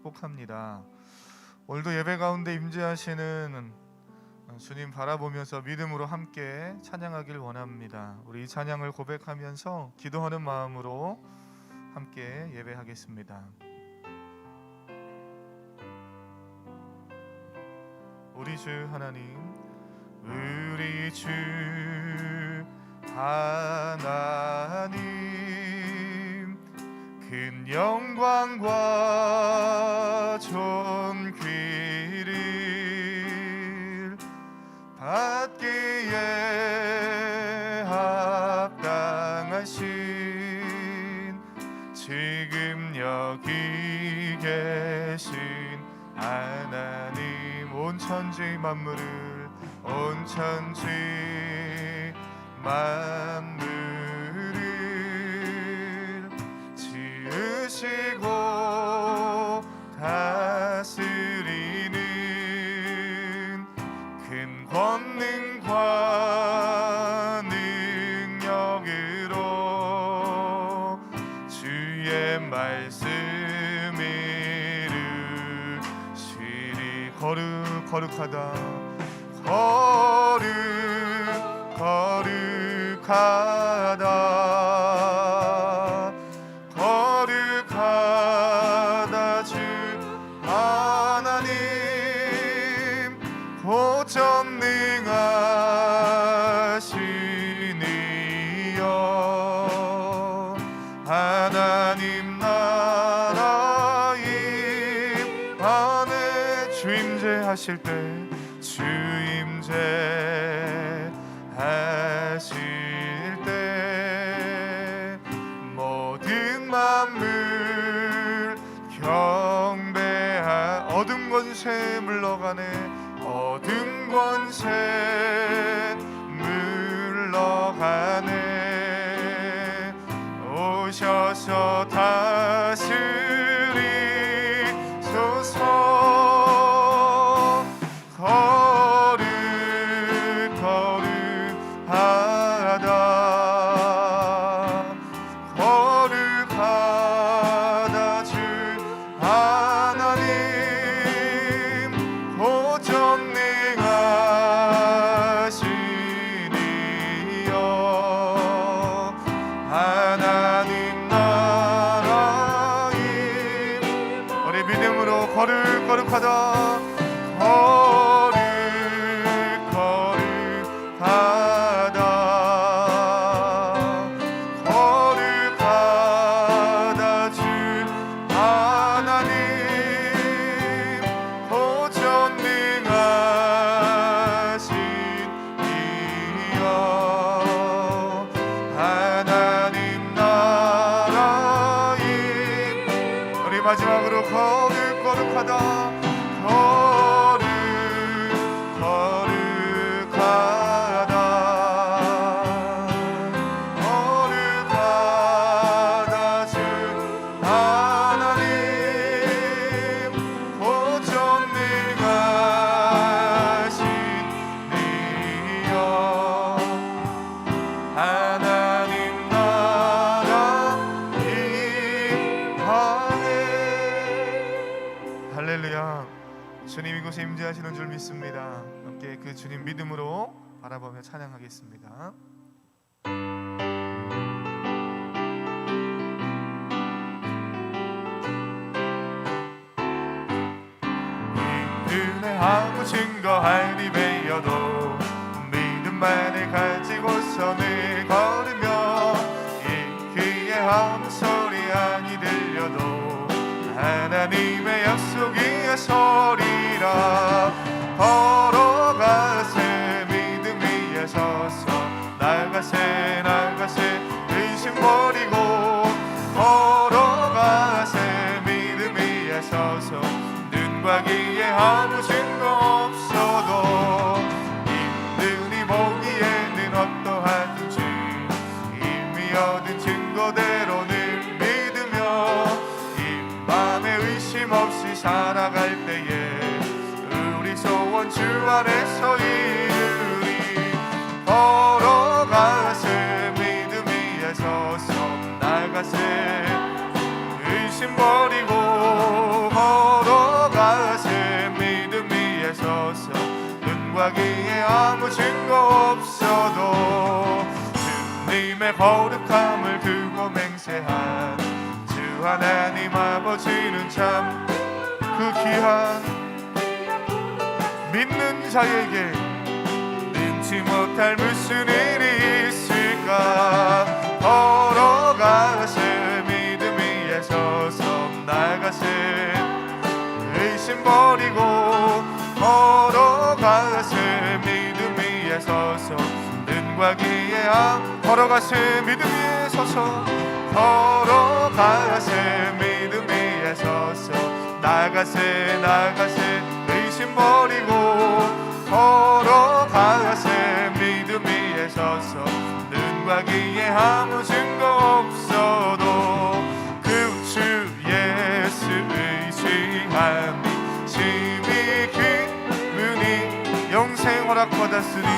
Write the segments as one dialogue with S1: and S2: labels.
S1: 축복합니다. 오늘도 예배 가운데 임재하시는 주님 바라보면서 믿음으로 함께 찬양하길 원합니다. 우리 이 찬양을 고백하면서 기도하는 마음으로 함께 예배하겠습니다. 우리 주 하나님, 우리 주 하나님, 큰 영광과 존귀를 받기에 합당하신 지금 여기 계신 하나님, 온 천지 만물을, 온 천지 만물을 지으시고 다스리는 큰 권능과 능력으로 주의 말씀 이루시리. 거룩하다, 거룩하다, 거룩하다 주 하나님, 고전능하시니여. 하나님 나라임 안에 주 임재하실 때, 주 임재하실 때 모든 만물 경배하. 어둠 권세 물러가네, 어둠 권세 물러가네. 오셔서 다스리소서. 거룩하다 주 하나님, 고전능하시니여. 하나님 나라임. 우리 믿음으로 거룩하다, 거룩하다 주 하나님, 고전능하시니여. 하나님 나라임. 우리 마지막으로 거룩하다, 거룩하다 주 하나님, 고전능하시니여. 하나님 나라임 안에. 할렐루야. 주님 이곳에 임재하시는 줄 믿습니다. 함께 그 주님 믿음으로 바라보며 찬양하겠습니다. 이 은혜 아무 증거할 리 베어도 믿음만을 가지고서는 걸으며, 이 귀에 아무 소리 아니 들려도 하나님의 약속이야 서리라. 걸어가세 믿음 위에 서서, 나가세 의심 버리고. 걸어가세 믿음 위에 서서, 눈과 귀에 아무 증거 없어도 이들이 보기에는 어떠하든지 이미 얻은 증거대로는 믿으며, 이 맘에 의심 없이 살아갈 때에 우리 소원 주 안에서 이루리. 걸어가세 믿음 위에 서서, 나가세 의심 버리고. 눈과 귀에 아무 증거 없어도 주님의 거룩함을 두고 맹세한 주 하나님 아버지는 참 그 귀한 믿는 자에게 능치 못할 무슨 일이 있을까. 걸어가세 믿음 위에 서서 나가세 의심 버리고 걸어가세 믿음 위에 서서 눈과 귀에 걸어가세 믿음 위에 서서 걸어가세 믿음 위에 서서 나가세 의심 버리고 걸어가세 믿음 위에 서서 눈과 귀에 아무 증거 없어도 그 주 예수 의지함이 심히 기쁘니 영생 허락받았으니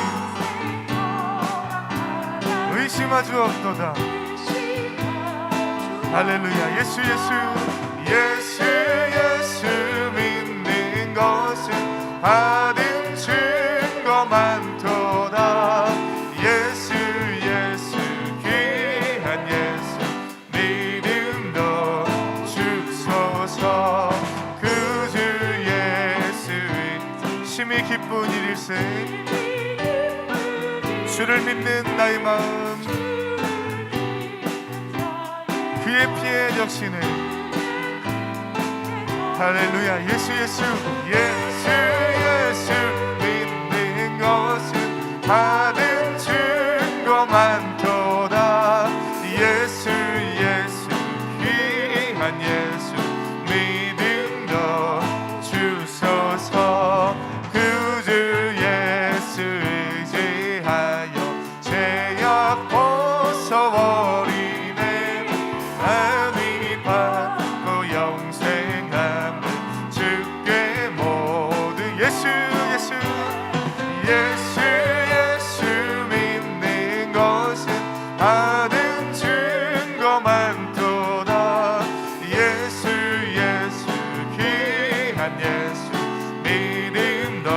S1: 의심하지 없도다. 할렐루야. 예수 믿는 것은 받은 증거 많도다. 예수 귀한 예수 믿음도 주소서. 그 주 예수의 심히 기쁜 일일세. 주를 믿는 나의 마음 그의 피에 적시네. 할렐루야. 예수 믿는 것은 받은 증거 많도다. 예수 귀한 예수 믿음도 주소서. 그 주 예수 의지하여 죄악 벗어버리네. 하나님 받고 영생함을 주께 모두 예수 믿는 것은 받은 증거 많도다. 예수 귀한 예수 믿음도.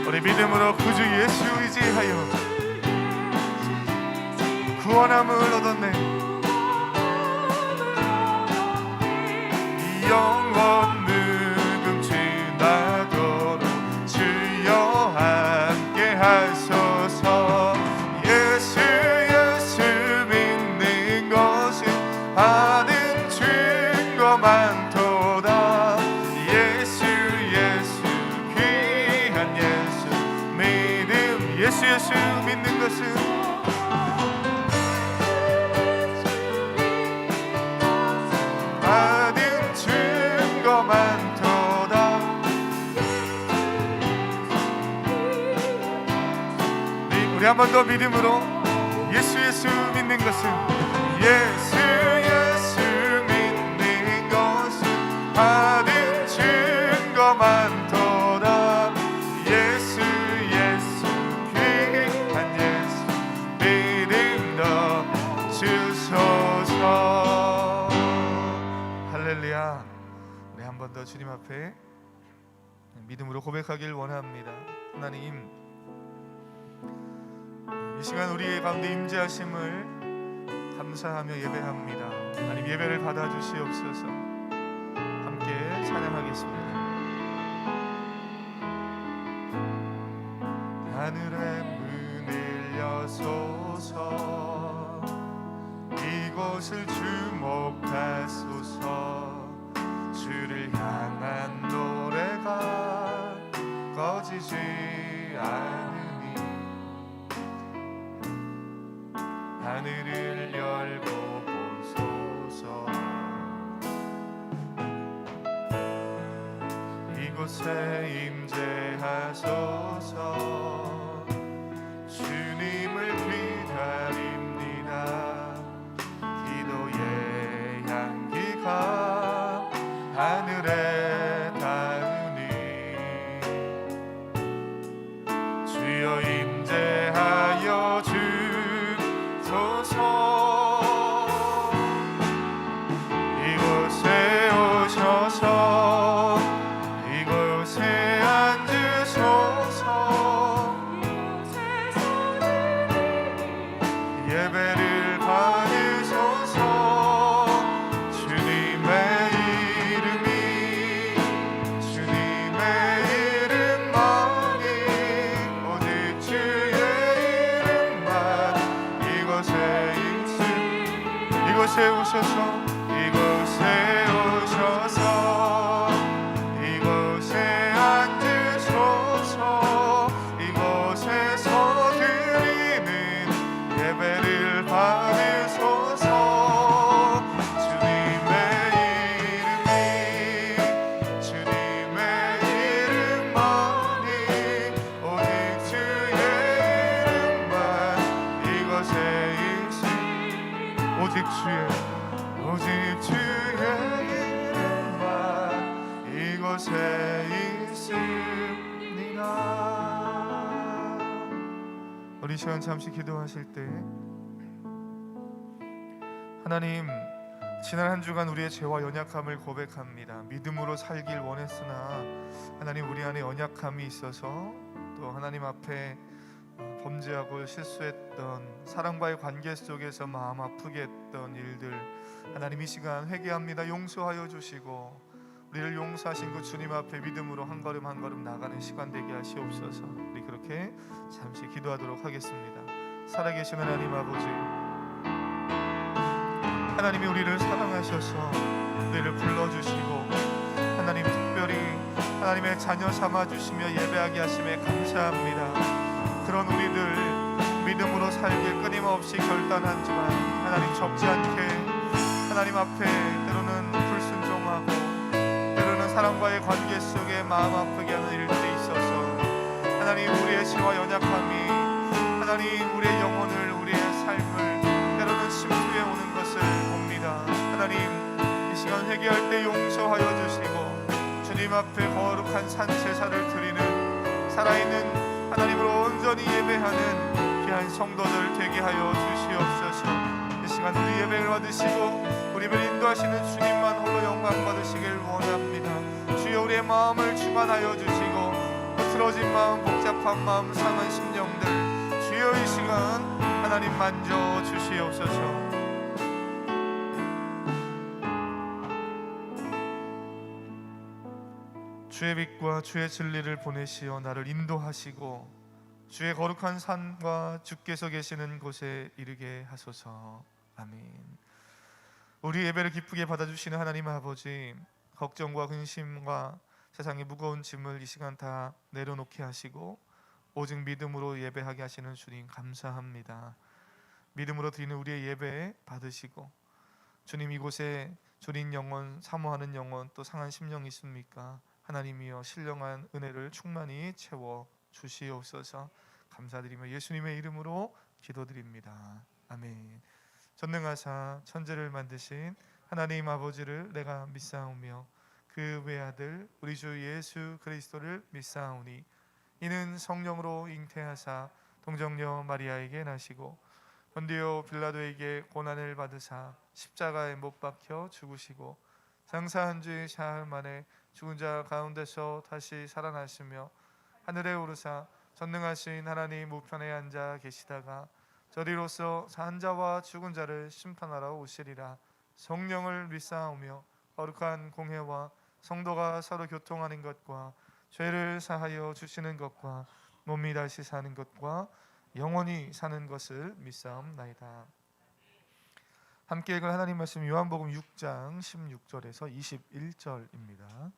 S1: 우리 믿음으로 그 주 예수 의지하여 구원함을 얻었네. 영원 누금치 나도록 주여 함께 하소서. 예수 믿는 것은 받은 증거 많도다. 예수 귀한 예수 믿음. 예수 믿는 것은 받은 증거 많도다. 우리 한 번 더 믿음으로 예수 믿는 것은 예수 믿는 것은 받은 증거 많도다. 예수 귀한 예수 믿음도 주소서. 할렐루야. 우리 한 번 더 주님 앞에 믿음으로 고백하길 원합니다. 하나님, 이 시간 우리의 가운데 임재하심을 감사하며 예배합니다. 하나님, 예배를 받아주시옵소서. 함께 찬양하겠습니다. 하늘의 문을 여소서. 이곳을 주목하소서. 주를 향한 노래가 꺼지지 않으니 하늘을 열고 보소서. 이곳에 임재하소서. 주님을 기다립니다. 기도의 향기가 하늘에 닿으니 주여 임재하여 주소서. 이곳에 오셔서 이곳에 앉으소서. 오직 주의 이름만 이곳에 있습니다. 우리 시간 잠시 기도하실 때 하나님, 지난 한 주간 우리의 죄와 연약함을 고백합니다. 믿음으로 살길 원했으나 하나님, 우리 안에 연약함이 있어서 또 하나님 앞에 범죄하고 실수했던 사랑과의 관계 속에서 마음 아프게 했던 일들, 하나님 이 시간 회개합니다. 용서하여 주시고 우리를 용서하신 그 주님 앞에 믿음으로 한 걸음 한 걸음 나가는 시간 되게 하시옵소서. 우리 그렇게 잠시 기도하도록 하겠습니다. 살아계신 하나님 아버지, 하나님이 우리를 사랑하셔서 우리를 불러주시고 하나님 특별히 하나님의 자녀 삼아주시며 예배하게 하심에 감사합니다. 그런 우리들 믿음으로 살길 끊임없이 결단하지만 하나님 적지 않게 하나님 앞에 때로는 불순종하고 때로는 사람과의 관계 속에 마음 아프게 하는 일들이 있어서 하나님, 우리의 죄와 연약함이 하나님 우리의 영혼을, 우리의 삶을 때로는 심투해 오는 것을 봅니다. 하나님, 이 시간 회개할 때 용서하여 주시고 주님 앞에 거룩한 산제사를 드리는 살아있는 하나님으로 온전히 예배하는 귀한 성도들 되게 하여 주시옵소서. 이 시간 우리 예배를 받으시고 우리를 인도하시는 주님만 홀로 영광 받으시길 원합니다. 주여, 우리의 마음을 주관하여 주시고 흐트러진 마음, 복잡한 마음, 상한 심령들 주여 이 시간 하나님 만져 주시옵소서. 주의 빛과 주의 진리를 보내시어 나를 인도하시고 주의 거룩한 산과 주께서 계시는 곳에 이르게 하소서. 아멘. 우리 예배를 기쁘게 받아주시는 하나님 아버지, 걱정과 근심과 세상의 무거운 짐을 이 시간 다 내려놓게 하시고 오직 믿음으로 예배하게 하시는 주님 감사합니다. 믿음으로 드리는 우리의 예배 받으시고 주님, 이곳에 졸인 영혼, 사모하는 영혼, 또 상한 심령이 있습니까? 하나님이여 신령한 은혜를 충만히 채워 주시옵소서. 감사드리며 예수님의 이름으로 기도드립니다. 아멘. 전능하사 천지를 만드신 하나님 아버지를 내가 믿사오며 그 외아들 우리 주 예수 그리스도를 믿사오니 이는 성령으로 잉태하사 동정녀 마리아에게 나시고 본디오 빌라도에게 고난을 받으사 십자가에 못 박혀 죽으시고 장사한 지 사흘 만에 죽은 자 가운데서 다시 살아나시며 하늘에 오르사 전능하신 하나님 우편에 앉아 계시다가 저리로서 산 자와 죽은 자를 심판하러 오시리라. 성령을 믿사오며 거룩한 공회와 성도가 서로 교통하는 것과 죄를 사하여 주시는 것과 몸이 다시 사는 것과 영원히 사는 것을 믿사옵나이다. 함께 읽을 하나님 말씀 요한복음 6장 16절에서 21절입니다.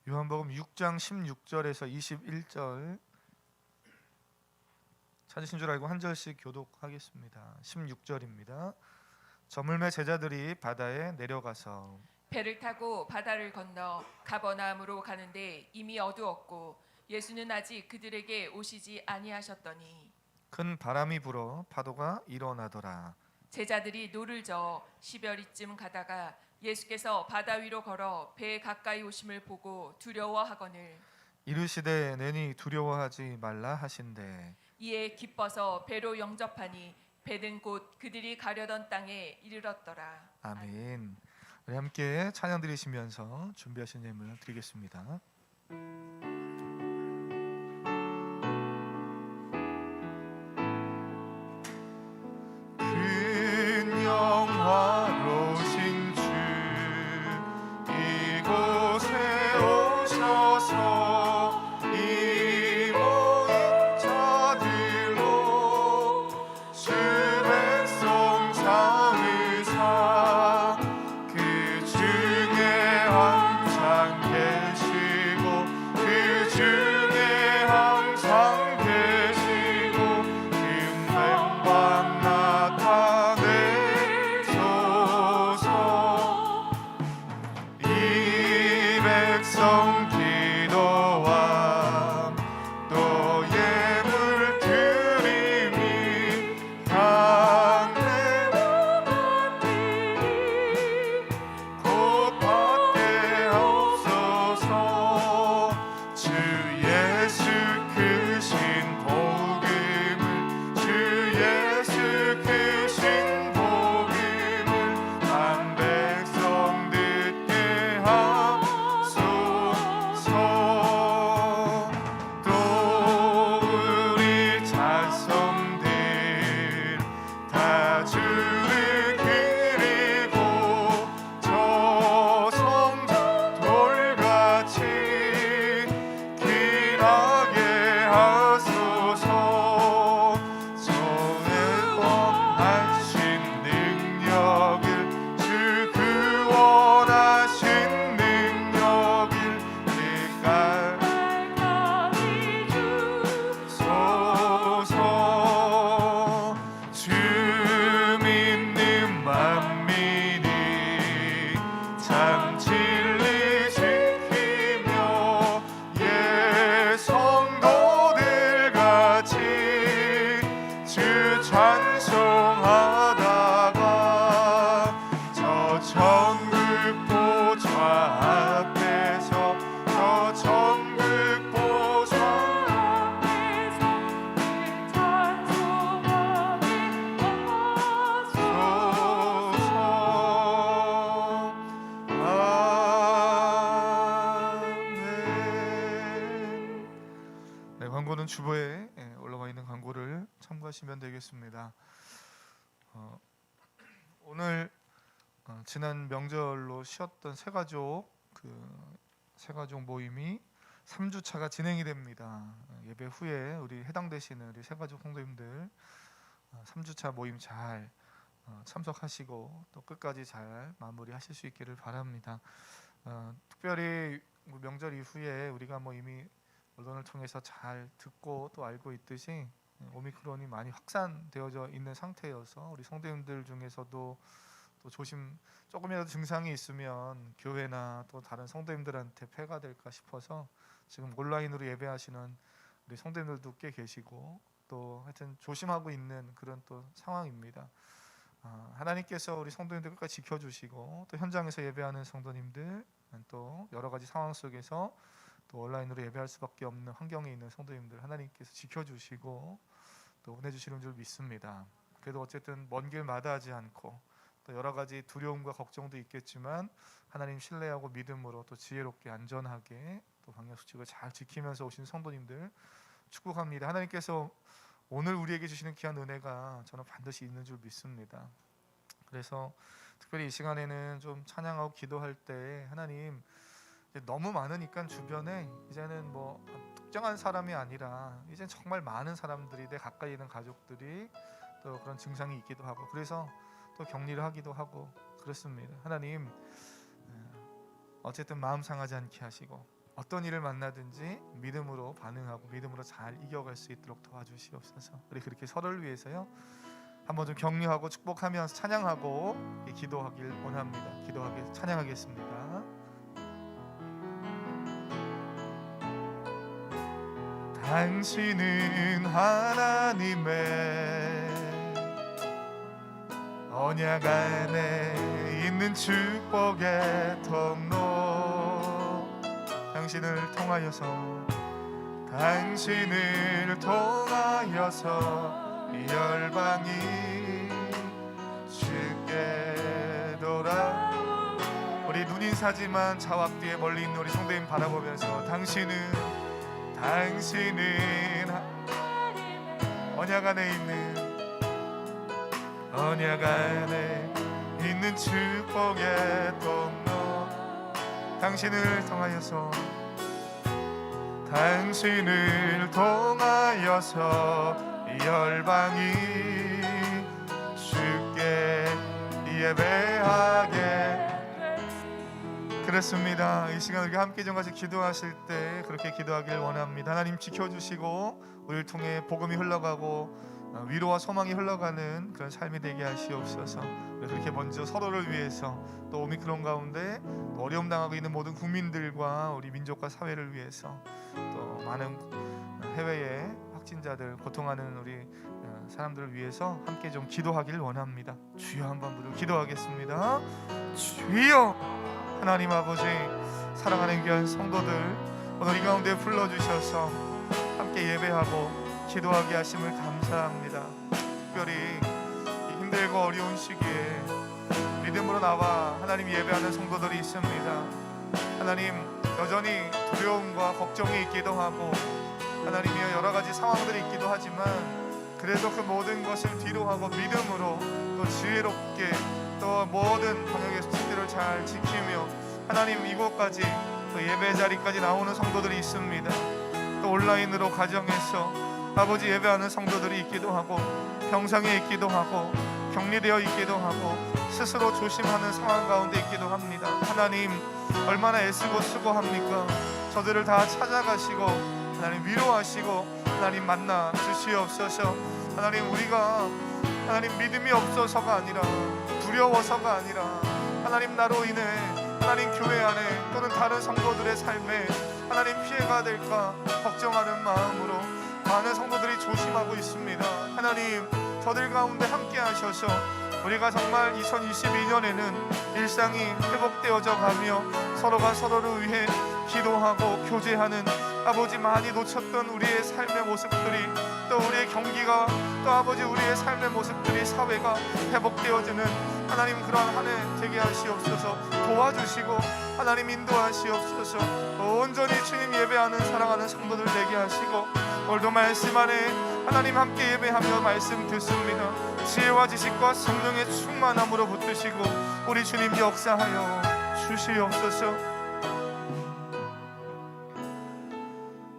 S1: 요한복음 6장 16절에서 21절 찾으신 줄 알고 한 절씩 교독하겠습니다. 16절입니다. 저물매 제자들이 바다에 내려가서
S2: 배를 타고 바다를 건너 가버나움으로 가는데 이미 어두웠고 예수는 아직 그들에게 오시지 아니하셨더니
S1: 큰 바람이 불어 파도가 일어나더라.
S2: 제자들이 노를 저어 시별이쯤 가다가 예수께서 바다 위로 걸어 배에 가까이 오심을 보고 두려워하거늘
S1: 이르시되 내니 두려워하지 말라 하신대.
S2: 이에 기뻐서 배로 영접하니 배는 곧 그들이 가려던 땅에 이르렀더라.
S1: 아멘. 우리 함께 찬양 드리시면서 준비하신 예물을 드리겠습니다. 큰 영화로신 주 이곳에 오셔서 이 모인 자들로 주 백성 삼으사 그 중에 항상 계신 참고하시면 되겠습니다. 오늘 지난 명절로 쉬었던 새가족 모임이 3주차가 진행이 됩니다. 예배 후에 우리 해당되시는 우리 새가족 성도님들 3주차 모임 잘 참석하시고 또 끝까지 잘 마무리하실 수 있기를 바랍니다. 특별히 명절 이후에 우리가 이미 언론을 통해서 잘 듣고 또 알고 있듯이 오미크론이 많이 확산되어져 있는 상태여서 우리 성도님들 중에서도 또 조금이라도 증상이 있으면 교회나 또 다른 성도님들한테 폐가 될까 싶어서 지금 온라인으로 예배하시는 우리 성도님들도 꽤 계시고 또 하여튼 조심하고 있는 그런 또 상황입니다. 하나님께서 우리 성도님들 끝까지 지켜주시고 또 현장에서 예배하는 성도님들 또 여러 가지 상황 속에서 또 온라인으로 예배할 수밖에 없는 환경에 있는 성도님들 하나님께서 지켜주시고 또 은혜 주시는 줄 믿습니다. 그래도 어쨌든 먼 길 마다하지 않고 또 여러 가지 두려움과 걱정도 있겠지만 하나님 신뢰하고 믿음으로 또 지혜롭게 안전하게 또 방역수칙을 잘 지키면서 오신 성도님들 축복합니다. 하나님께서 오늘 우리에게 주시는 귀한 은혜가 저는 반드시 있는 줄 믿습니다. 그래서 특별히 이 시간에는 좀 찬양하고 기도할 때 하나님 너무 많으니까 주변에 이제는 특정한 사람이 아니라 이제 정말 많은 사람들이 내 가까이 있는 가족들이 또 그런 증상이 있기도 하고 그래서 또 격리를 하기도 하고 그렇습니다. 하나님 어쨌든 마음 상하지 않게 하시고 어떤 일을 만나든지 믿음으로 반응하고 믿음으로 잘 이겨갈 수 있도록 도와주시옵소서. 우리 그렇게 서로를 위해서요 한번 좀 격려하고 축복하면서 찬양하고 기도하길 원합니다. 기도하게 찬양하겠습니다. 당신은 하나님의 언약 안에 있는 축복의 통로 당신을 통하여서 이 열방이 주께 돌아 우리 눈인사지만 좌악 뒤에 멀리 있는 우리 성도님 바라보면서 당신은 언약 안에 있는 축복의 통로 당신을 통하여서 이 열방이 주께 예배하게 그렇습니다. 이 시간 우리가 함께 좀 같이 기도하실 때 그렇게 기도하길 원합니다. 하나님 지켜주시고 우리를 통해 복음이 흘러가고 위로와 소망이 흘러가는 그런 삶이 되게 하시옵소서. 그렇게 먼저 서로를 위해서 또 오미크론 가운데 또 어려움 당하고 있는 모든 국민들과 우리 민족과 사회를 위해서 또 많은 해외의 확진자들 고통하는 우리 사람들을 위해서 함께 좀 기도하길 원합니다. 주여 한번 부르고 기도하겠습니다. 주여 하나님 아버지 사랑하는 귀한 성도들 오늘 이 가운데 불러주셔서 함께 예배하고 기도하게 하심을 감사합니다. 특별히 이 힘들고 어려운 시기에 믿음으로 나와 하나님 예배하는 성도들이 있습니다. 하나님 여전히 두려움과 걱정이 있기도 하고 하나님의 여러 가지 상황들이 있기도 하지만 그래도 그 모든 것을 뒤로하고 믿음으로 또 지혜롭게 또 모든 방역의 수칙들을 잘 지키며 하나님 이곳까지 또 예배 자리까지 나오는 성도들이 있습니다. 또 온라인으로 가정에서 아버지 예배하는 성도들이 있기도 하고 병상에 있기도 하고 격리되어 있기도 하고 스스로 조심하는 상황 가운데 있기도 합니다. 하나님 얼마나 애쓰고 수고합니까? 저들을 다 찾아가시고 하나님 위로하시고 하나님 만나 주시옵소서. 하나님 우리가 하나님 믿음이 없어서가 아니라 두려워서가 아니라 하나님 나로 인해 하나님 교회 안에 또는 다른 성도들의 삶에 하나님 피해가 될까 걱정하는 마음으로 많은 성도들이 조심하고 있습니다. 하나님 저들 가운데 함께 하셔서 우리가 정말 2022년에는 일상이 회복되어져 가며 서로가 서로를 위해 기도하고 교제하는 아버지 많이 놓쳤던 우리의 삶의 모습들이 또 우리의 경기가 또 아버지 우리의 삶의 모습들이 사회가 회복되어지는 하나님 그러한 한 해 되게 하시옵소서. 도와주시고 하나님 인도하시옵소서. 온전히 주님 예배하는 사랑하는 성도들 되게 하시고 오늘도 말씀 안에 하나님 함께 예배하며 말씀 듣습니다. 지혜와 지식과 성령의 충만함으로 붙드시고 우리 주님 역사하여 주시옵소서.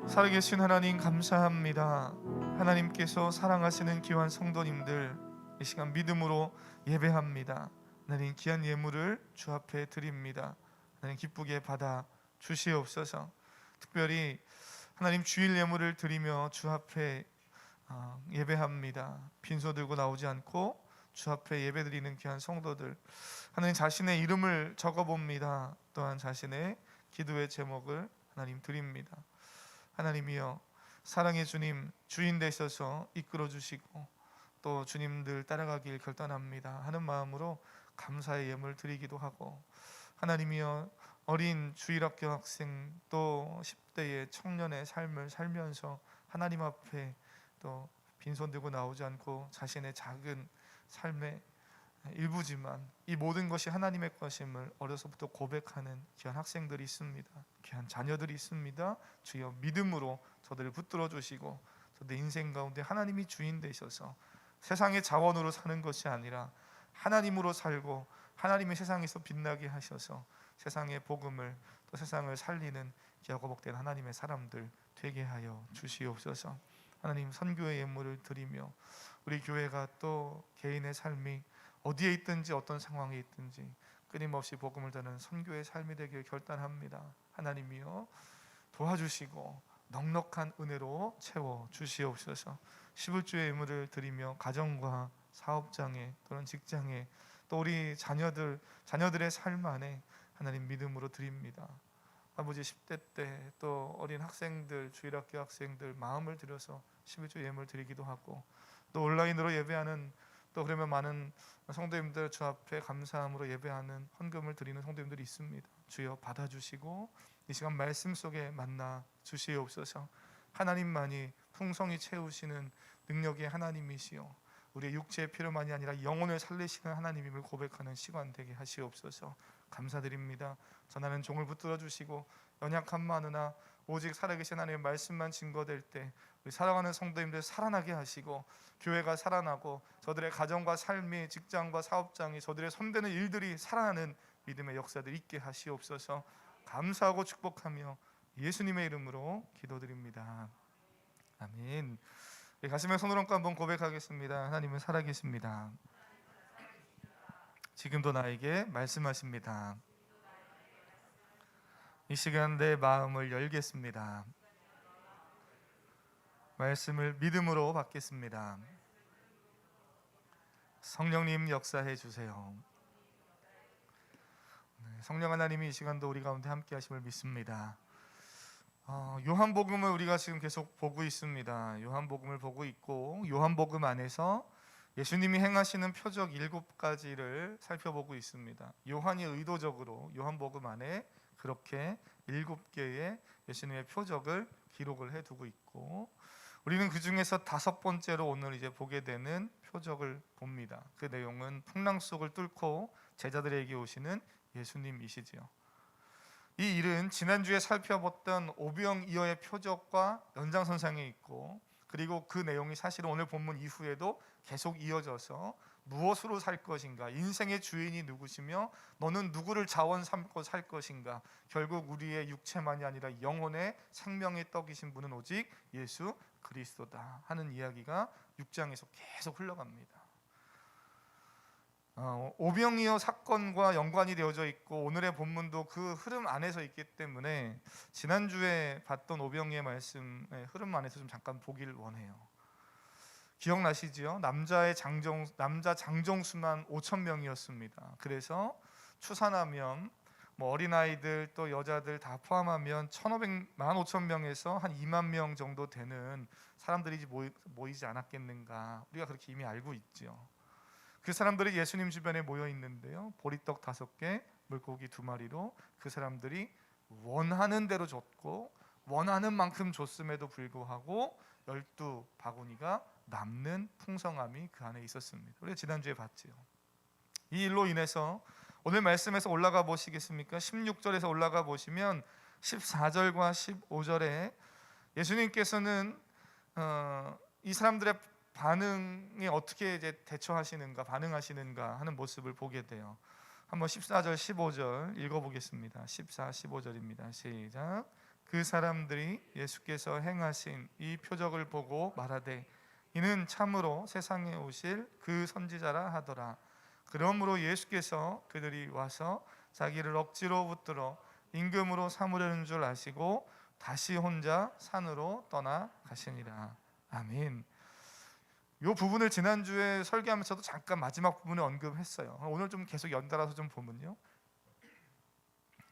S1: 살아계신 하나님 감사합니다. 하나님께서 사랑하시는 귀한 성도님들 이 시간 믿음으로 예배합니다. 하나님 귀한 예물을 주 앞에 드립니다. 하나님 기쁘게 받아 주시옵소서. 특별히 하나님 주일 예물을 드리며 주 앞에 예배합니다. 빈소 들고 나오지 않고 주 앞에 예배드리는 귀한 성도들, 하나님 자신의 이름을 적어봅니다. 또한 자신의 기도의 제목을 하나님 드립니다. 하나님이여, 사랑의 주님 주인 되셔서 이끌어 주시고 또 주님들 따라가길 결단합니다 하는 마음으로 감사의 예물 드리기도 하고, 하나님이여 어린 주일학교 학생 또 10대의 청년의 삶을 살면서 하나님 앞에 또 빈손 들고 나오지 않고 자신의 작은 삶의 일부지만 이 모든 것이 하나님의 것임을 어려서부터 고백하는 귀한 학생들이 있습니다. 귀한 자녀들이 있습니다. 주여 믿음으로 저들을 붙들어 주시고 저들 인생 가운데 하나님이 주인 되셔서 세상의 자원으로 사는 것이 아니라 하나님으로 살고 하나님의 세상에서 빛나게 하셔서 세상의 복음을 또 세상을 살리는 귀하고 복된 하나님의 사람들 되게 하여 주시옵소서. 하나님 선교의 예물을 드리며 우리 교회가 또 개인의 삶이 어디에 있든지 어떤 상황에 있든지 끊임없이 복음을 전하는 선교의 삶이 되길 결단합니다. 하나님이여 도와주시고 넉넉한 은혜로 채워 주시옵소서. 십일주의 예물을 드리며 가정과 사업장에 또는 직장에 또 우리 자녀들의 삶 안에 하나님 믿음으로 드립니다. 아버지 10대 때 또 어린 학생들, 주일학교 학생들 마음을 들여서 11조 예물 드리기도 하고, 또 온라인으로 예배하는 또 그러면 많은 성도님들 주 앞에 감사함으로 예배하는 헌금을 드리는 성도님들이 있습니다. 주여 받아주시고 이 시간 말씀 속에 만나 주시옵소서. 하나님만이 풍성히 채우시는 능력의 하나님이시요 우리의 육체의 필요만이 아니라 영혼을 살리시는 하나님임을 고백하는 시간 되게 하시옵소서. 감사드립니다. 전하는 종을 붙들어 주시고 연약한 많으나 오직 살아계신 하나님의 말씀만 증거될 때 우리 살아가는 성도님들 살아나게 하시고 교회가 살아나고 저들의 가정과 삶이 직장과 사업장이 저들의 손대는 일들이 살아나는 믿음의 역사들이 있게 하시옵소서. 감사하고 축복하며 예수님의 이름으로 기도드립니다. 아멘. 가슴에 손을 얹고 한번 고백하겠습니다. 하나님은 살아계십니다. 지금도 나에게 말씀하십니다. 이 시간 내 마음을 열겠습니다. 말씀을 믿음으로 받겠습니다. 성령님 역사해 주세요. 성령 하나님이 이 시간도 우리 가운데 함께 하심을 믿습니다. 요한복음을 우리가 지금 계속 보고 있습니다. 요한복음을 보고 있고 요한복음 안에서 예수님이 행하시는 표적 7가지를 살펴보고 있습니다. 요한이 의도적으로 요한복음 안에 그렇게 7개의 예수님의 표적을 기록을 해두고 있고, 우리는 그 중에서 5번째로 오늘 이제 보게 되는 표적을 봅니다. 그 내용은 풍랑 속을 뚫고 제자들에게 오시는 예수님이시지요. 이 일은 지난주에 살펴봤던 오병이어의 표적과 연장선상에 있고, 그리고 그 내용이 사실은 오늘 본문 이후에도 계속 이어져서 무엇으로 살 것인가, 인생의 주인이 누구시며 너는 누구를 자원 삼고 살 것인가, 결국 우리의 육체만이 아니라 영혼의 생명의 떡이신 분은 오직 예수 그리스도다 하는 이야기가 6장에서 계속 흘러갑니다. 오병이어 사건과 연관이 되어져 있고 오늘의 본문도 그 흐름 안에서 있기 때문에 지난주에 봤던 오병이의 말씀의 흐름 안에서 좀 잠깐 보기를 원해요. 기억나시죠? 남자 장정수만 5,000명이었습니다. 그래서 추산하면 어린아이들 또 여자들 다 포함하면 15,000명에서 한 2만 명 정도 되는 사람들이 모이지 않았겠는가, 우리가 그렇게 이미 알고 있죠. 그 사람들이 예수님 주변에 모여 있는데요, 보리떡 5개, 물고기 2마리로 그 사람들이 원하는 대로 줬고 원하는 만큼 줬음에도 불구하고 12바구니가 남는 풍성함이 그 안에 있었습니다. 우리가 지난주에 봤지요. 이 일로 인해서 오늘 말씀에서 올라가 보시겠습니까? 16절에서 올라가 보시면 14절과 15절에 예수님께서는 이 사람들의 반응에 어떻게 이제 대처하시는가, 반응하시는가 하는 모습을 보게 돼요. 한번 14절, 15절 읽어보겠습니다. 14, 15절입니다. 시작. 그 사람들이 예수께서 행하신 이 표적을 보고 말하되 이는 참으로 세상에 오실 그 선지자라 하더라. 그러므로 예수께서 그들이 와서 자기를 억지로 붙들어 임금으로 삼으려는 줄 아시고 다시 혼자 산으로 떠나 가시니라. 아멘. 이 부분을 지난주에 설교하면서도 잠깐 마지막 부분에 언급했어요. 오늘 좀 계속 연달아서 좀 보면요,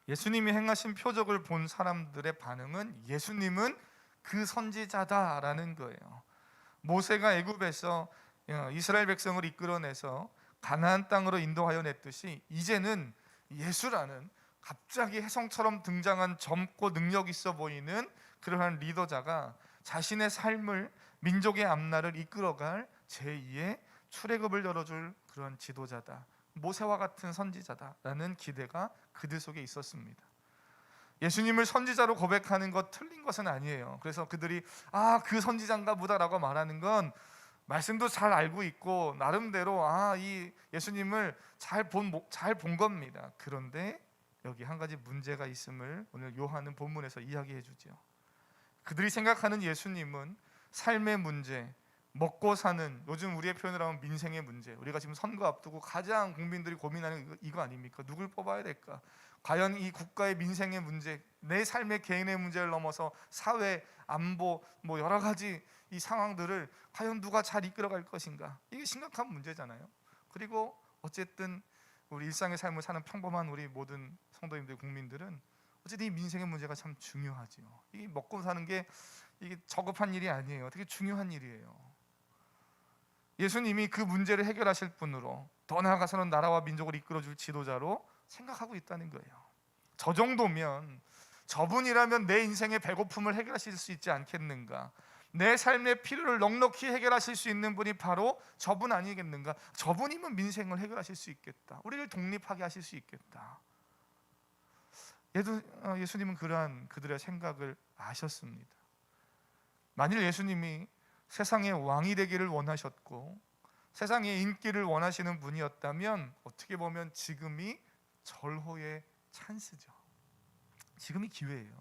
S1: 예수님이 행하신 표적을 본 사람들의 반응은 예수님은 그 선지자다라는 거예요. 모세가 애굽에서 이스라엘 백성을 이끌어내서 가나안 땅으로 인도하여 냈듯이 이제는 예수라는 갑자기 혜성처럼 등장한 젊고 능력 있어 보이는 그러한 리더자가 자신의 삶을, 민족의 앞날을 이끌어갈 제2의 출애굽을 열어줄 그런 지도자다, 모세와 같은 선지자다라는 기대가 그들 속에 있었습니다. 예수님을 선지자로 고백하는 것 틀린 것은 아니에요. 그래서 그들이 그 선지자인가 보다라고 말하는 건 말씀도 잘 알고 있고 나름대로 이 예수님을 잘 본 겁니다. 그런데 여기 한 가지 문제가 있음을 오늘 요한은 본문에서 이야기해 주죠. 그들이 생각하는 예수님은 삶의 문제, 먹고 사는, 요즘 우리의 표현으로 하면 민생의 문제, 우리가 지금 선거 앞두고 가장 국민들이 고민하는 이거 아닙니까? 누굴 뽑아야 될까? 과연 이 국가의 민생의 문제, 내 삶의 개인의 문제를 넘어서 사회, 안보, 여러 가지 이 상황들을 과연 누가 잘 이끌어갈 것인가? 이게 심각한 문제잖아요. 그리고 어쨌든 우리 일상의 삶을 사는 평범한 우리 모든 성도님들, 국민들은 어쨌든 이 민생의 문제가 참 중요하죠. 이 먹고 사는 게 이게 저급한 일이 아니에요. 되게 중요한 일이에요. 예수님이 그 문제를 해결하실 분으로, 더 나아가서는 나라와 민족을 이끌어줄 지도자로 생각하고 있다는 거예요. 저 정도면 저분이라면 내 인생의 배고픔을 해결하실 수 있지 않겠는가? 내 삶의 필요를 넉넉히 해결하실 수 있는 분이 바로 저분 아니겠는가? 저분이면 민생을 해결하실 수 있겠다. 우리를 독립하게 하실 수 있겠다. 예수님은 그러한 그들의 생각을 아셨습니다. 만일 예수님이 세상의 왕이 되기를 원하셨고 세상의 인기를 원하시는 분이었다면 어떻게 보면 지금이 절호의 찬스죠. 지금이 기회예요.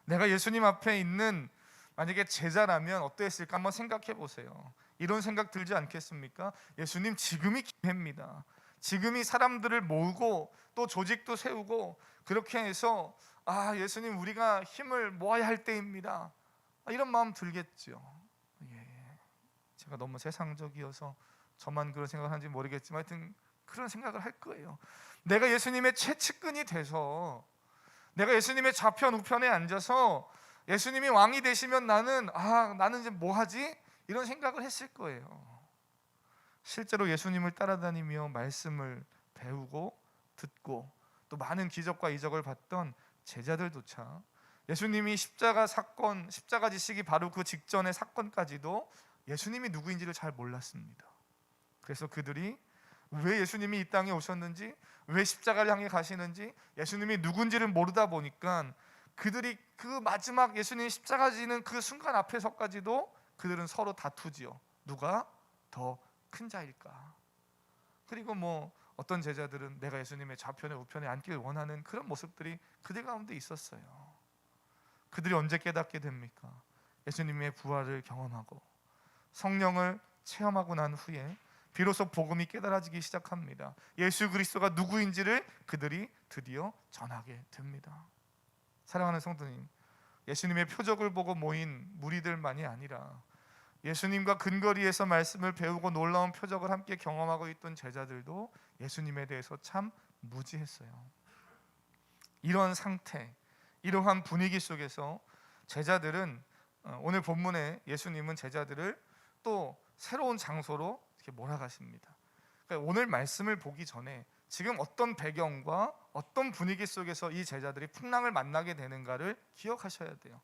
S1: 내가 예수님 앞에 있는 만약에 제자라면 어떠했을까 한번 생각해 보세요. 이런 생각 들지 않겠습니까? 예수님, 지금이 기회입니다. 지금이 사람들을 모으고 또 조직도 세우고 그렇게 해서 예수님, 우리가 힘을 모아야 할 때입니다. 이런 마음 들겠죠. 제가 너무 세상적이어서 저만 그런 생각을 하는지 모르겠지만 하여튼 그런 생각을 할 거예요. 내가 예수님의 최측근이 돼서, 내가 예수님의 좌편 우편에 앉아서 예수님이 왕이 되시면 나는 이제 뭐 하지? 이런 생각을 했을 거예요. 실제로 예수님을 따라다니며 말씀을 배우고 듣고 또 많은 기적과 이적을 봤던 제자들조차 예수님이 십자가 지시기 바로 그 직전의 사건까지도 예수님이 누구인지를 잘 몰랐습니다. 그래서 그들이 왜 예수님이 이 땅에 오셨는지, 왜 십자가를 향해 가시는지, 예수님이 누군지를 모르다 보니까 그들이 그 마지막 예수님이 십자가 지는 그 순간 앞에서까지도 그들은 서로 다투지요. 누가 더 큰 자일까? 그리고 어떤 제자들은 내가 예수님의 좌편에 우편에 앉기를 원하는 그런 모습들이 그들 가운데 있었어요. 그들이 언제 깨닫게 됩니까? 예수님의 부활을 경험하고 성령을 체험하고 난 후에 비로소 복음이 깨달아지기 시작합니다. 예수 그리스도가 누구인지를 그들이 드디어 전하게 됩니다. 사랑하는 성도님, 예수님의 표적을 보고 모인 무리들만이 아니라 예수님과 근거리에서 말씀을 배우고 놀라운 표적을 함께 경험하고 있던 제자들도 예수님에 대해서 참 무지했어요. 이런 상태, 이러한 분위기 속에서 제자들은 오늘 본문에 예수님은 제자들을 또 새로운 장소로 이렇게 몰아가십니다. 그러니까 오늘 말씀을 보기 전에 지금 어떤 배경과 어떤 분위기 속에서 이 제자들이 풍랑을 만나게 되는가를 기억하셔야 돼요.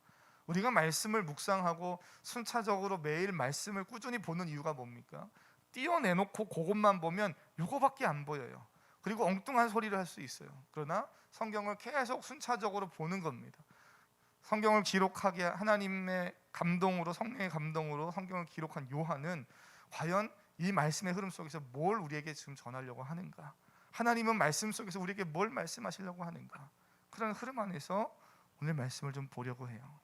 S1: 우리가 말씀을 묵상하고 순차적으로 매일 말씀을 꾸준히 보는 이유가 뭡니까? 띄어내놓고 그것만 보면 요거밖에 안 보여요. 그리고 엉뚱한 소리를 할 수 있어요. 그러나 성경을 계속 순차적으로 보는 겁니다. 성경을 기록하게 하나님의 감동으로, 성령의 감동으로 성경을 기록한 요한은 과연 이 말씀의 흐름 속에서 뭘 우리에게 지금 전하려고 하는가? 하나님은 말씀 속에서 우리에게 뭘 말씀하시려고 하는가? 그런 흐름 안에서 오늘 말씀을 좀 보려고 해요.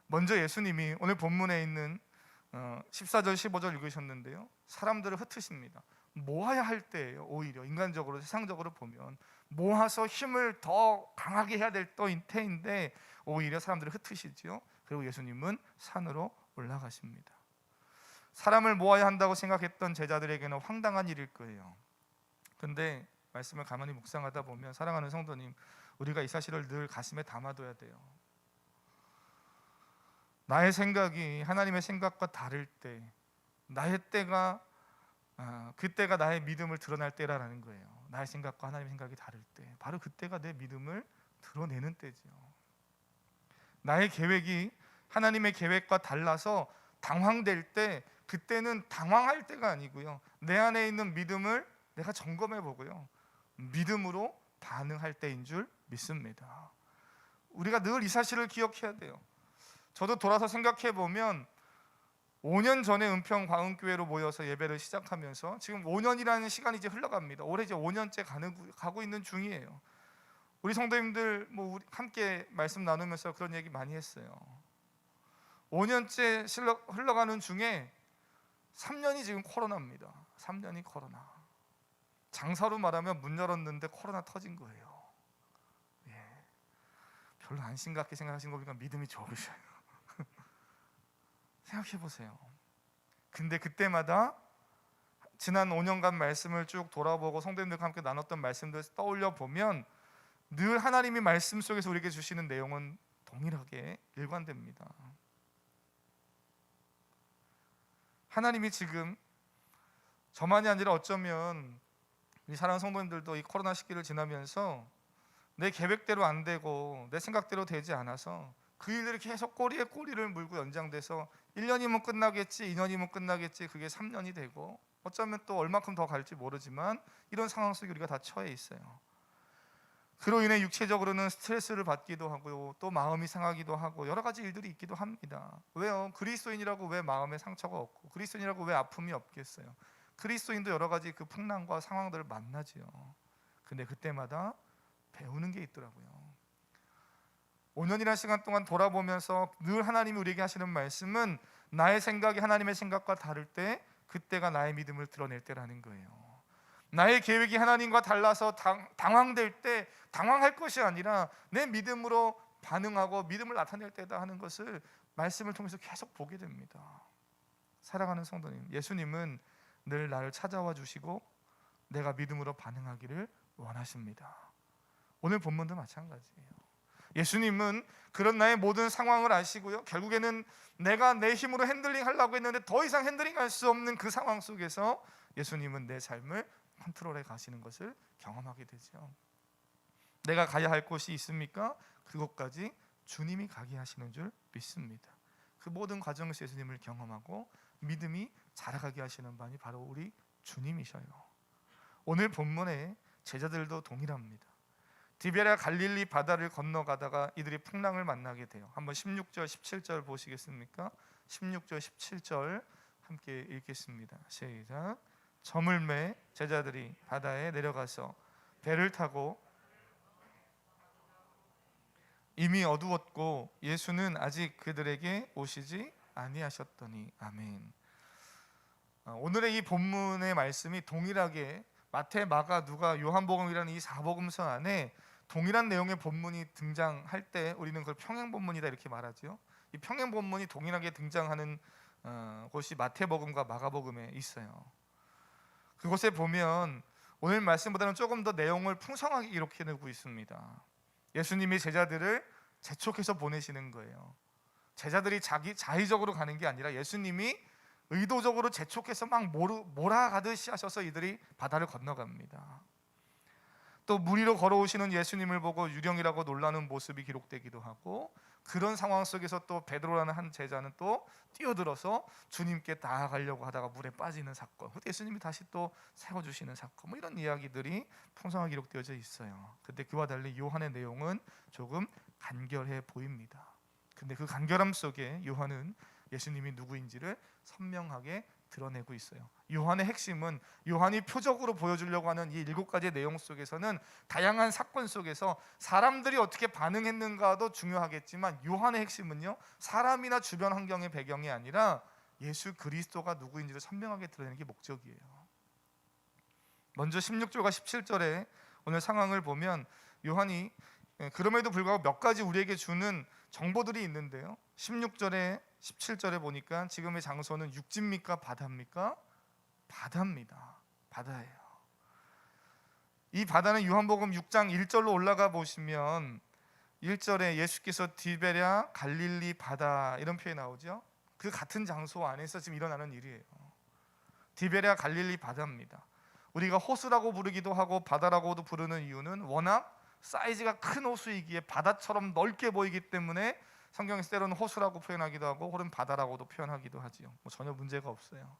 S1: 먼저 예수님이 오늘 본문에 있는 14절 15절 읽으셨는데요, 사람들을 흩으십니다. 모아야 할 때예요. 오히려 인간적으로, 세상적으로 보면 모아서 힘을 더 강하게 해야 될 때인데 오히려 사람들을 흩으시지요. 그리고 예수님은 산으로 올라가십니다. 사람을 모아야 한다고 생각했던 제자들에게는 황당한 일일 거예요. 근데 말씀을 가만히 묵상하다 보면, 사랑하는 성도님, 우리가 이 사실을 늘 가슴에 담아둬야 돼요. 나의 생각이 하나님의 생각과 다를 때, 나의 때가 그때가 나의 믿음을 드러날 때라는 거예요. 나의 생각과 하나님의 생각이 다를 때, 바로 그때가 내 믿음을 드러내는 때죠. 나의 계획이 하나님의 계획과 달라서 당황될 때, 그때는 당황할 때가 아니고요, 내 안에 있는 믿음을 내가 점검해 보고요, 믿음으로 반응할 때인 줄 믿습니다. 우리가 늘 이 사실을 기억해야 돼요. 저도 돌아서 생각해 보면 5년 전에 은평 광흥교회로 모여서 예배를 시작하면서 지금 5년이라는 시간이 이제 흘러갑니다. 올해 이제 5년째 가고 있는 중이에요. 우리 성도님들 함께 말씀 나누면서 그런 얘기 많이 했어요. 5년째 흘러가는 중에 3년이 지금 코로나입니다. 3년이 코로나. 장사로 말하면 문 열었는데 코로나 터진 거예요. 예. 별로 안 심각하게 생각하시는 거 보니까 믿음이 좋으셔요. 생각해 보세요. 근데 그때마다 지난 5년간 말씀을 쭉 돌아보고 성도님들과 함께 나눴던 말씀들 떠올려 보면 늘 하나님이 말씀 속에서 우리에게 주시는 내용은 동일하게 일관됩니다. 하나님이 지금 저만이 아니라 어쩌면 우리 사랑하는 성도님들도 이 코로나 시기를 지나면서 내 계획대로 안 되고 내 생각대로 되지 않아서 그 일들이 계속 꼬리에 꼬리를 물고 연장돼서 1년이면 끝나겠지, 2년이면 끝나겠지, 그게 3년이 되고 어쩌면 또 얼마큼 더 갈지 모르지만 이런 상황 속에 우리가 다 처해 있어요. 그로 인해 육체적으로는 스트레스를 받기도 하고 또 마음이 상하기도 하고 여러 가지 일들이 있기도 합니다. 왜요? 그리스도인이라고 왜 마음에 상처가 없고, 그리스도인이라고 왜 아픔이 없겠어요? 그리스도인도 여러 가지 그 풍랑과 상황들을 만나지요. 근데 그때마다 배우는 게 있더라고요. 5년이라는 시간 동안 돌아보면서 늘 하나님이 우리에게 하시는 말씀은 나의 생각이 하나님의 생각과 다를 때 그때가 나의 믿음을 드러낼 때라는 거예요. 나의 계획이 하나님과 달라서 당황될 때 당황할 것이 아니라 내 믿음으로 반응하고 믿음을 나타낼 때다 하는 것을 말씀을 통해서 계속 보게 됩니다. 사랑하는 성도님, 예수님은 늘 나를 찾아와 주시고 내가 믿음으로 반응하기를 원하십니다. 오늘 본문도 마찬가지예요. 예수님은 그런 나의 모든 상황을 아시고요, 결국에는 내가 내 힘으로 핸들링 하려고 했는데 더 이상 핸들링 할 수 없는 그 상황 속에서 예수님은 내 삶을 컨트롤해 가시는 것을 경험하게 되죠. 내가 가야 할 곳이 있습니까? 그곳까지 주님이 가게 하시는 줄 믿습니다. 그 모든 과정에서 예수님을 경험하고 믿음이 자라가게 하시는 분이 바로 우리 주님이셔요. 오늘 본문에 제자들도 동일합니다. 디베랴 갈릴리 바다를 건너가다가 이들이 풍랑을 만나게 돼요. 한번 16절 17절 보시겠습니까? 16절 17절 함께 읽겠습니다. 시작. 저물매 제자들이 바다에 내려가서 배를 타고, 이미 어두웠고 예수는 아직 그들에게 오시지 아니하셨더니. 아멘. 오늘의 이 본문의 말씀이 동일하게 마태, 마가, 누가, 요한복음이라는 이 4복음서 안에 동일한 내용의 본문이 등장할 때 우리는 그걸 평행본문이다 이렇게 말하죠. 이 평행본문이 동일하게 등장하는 곳이 마태복음과 마가복음에 있어요. 그곳에 보면 오늘 말씀보다는 조금 더 내용을 풍성하게 기록해내고 있습니다. 예수님이 제자들을 재촉해서 보내시는 거예요. 제자들이 자의적으로 가는 게 아니라 예수님이 의도적으로 재촉해서 막 몰아가듯이 하셔서 이들이 바다를 건너갑니다. 또 물 위로 걸어오시는 예수님을 보고 유령이라고 놀라는 모습이 기록되기도 하고, 그런 상황 속에서 또 베드로라는 한 제자는 또 뛰어들어서 주님께 나아가려고 하다가 물에 빠지는 사건, 예수님이 다시 또 세워주시는 사건, 이런 이야기들이 풍성하게 기록되어져 있어요. 근데 그와 달리 요한의 내용은 조금 간결해 보입니다. 근데 그 간결함 속에 요한은 예수님이 누구인지를 선명하게 드러내고 있어요. 요한의 핵심은 요한이 표적으로 보여주려고 하는 이 7가지의 내용 속에서는 다양한 사건 속에서 사람들이 어떻게 반응했는가도 중요하겠지만 요한의 핵심은요, 사람이나 주변 환경의 배경이 아니라 예수 그리스도가 누구인지를 선명하게 드러내는 게 목적이에요. 먼저 16절과 17절에 오늘 상황을 보면 요한이 그럼에도 불구하고 몇 가지 우리에게 주는 정보들이 있는데요, 16절에 17절에 보니까 지금의 장소는 육지입니까 바다입니까? 바다입니다. 바다예요. 이 바다는 요한복음 6장 1절로 올라가 보시면 1절에 예수께서 디베랴 갈릴리 바다 이런 표현이 나오죠. 그 같은 장소 안에서 지금 일어나는 일이에요. 디베랴 갈릴리 바다입니다. 우리가 호수라고 부르기도 하고 바다라고도 부르는 이유는 워낙 사이즈가 큰 호수이기에 바다처럼 넓게 보이기 때문에 성경에서 때로는 호수라고 표현하기도 하고 혹은 바다라고도 표현하기도 하지요. 전혀 문제가 없어요.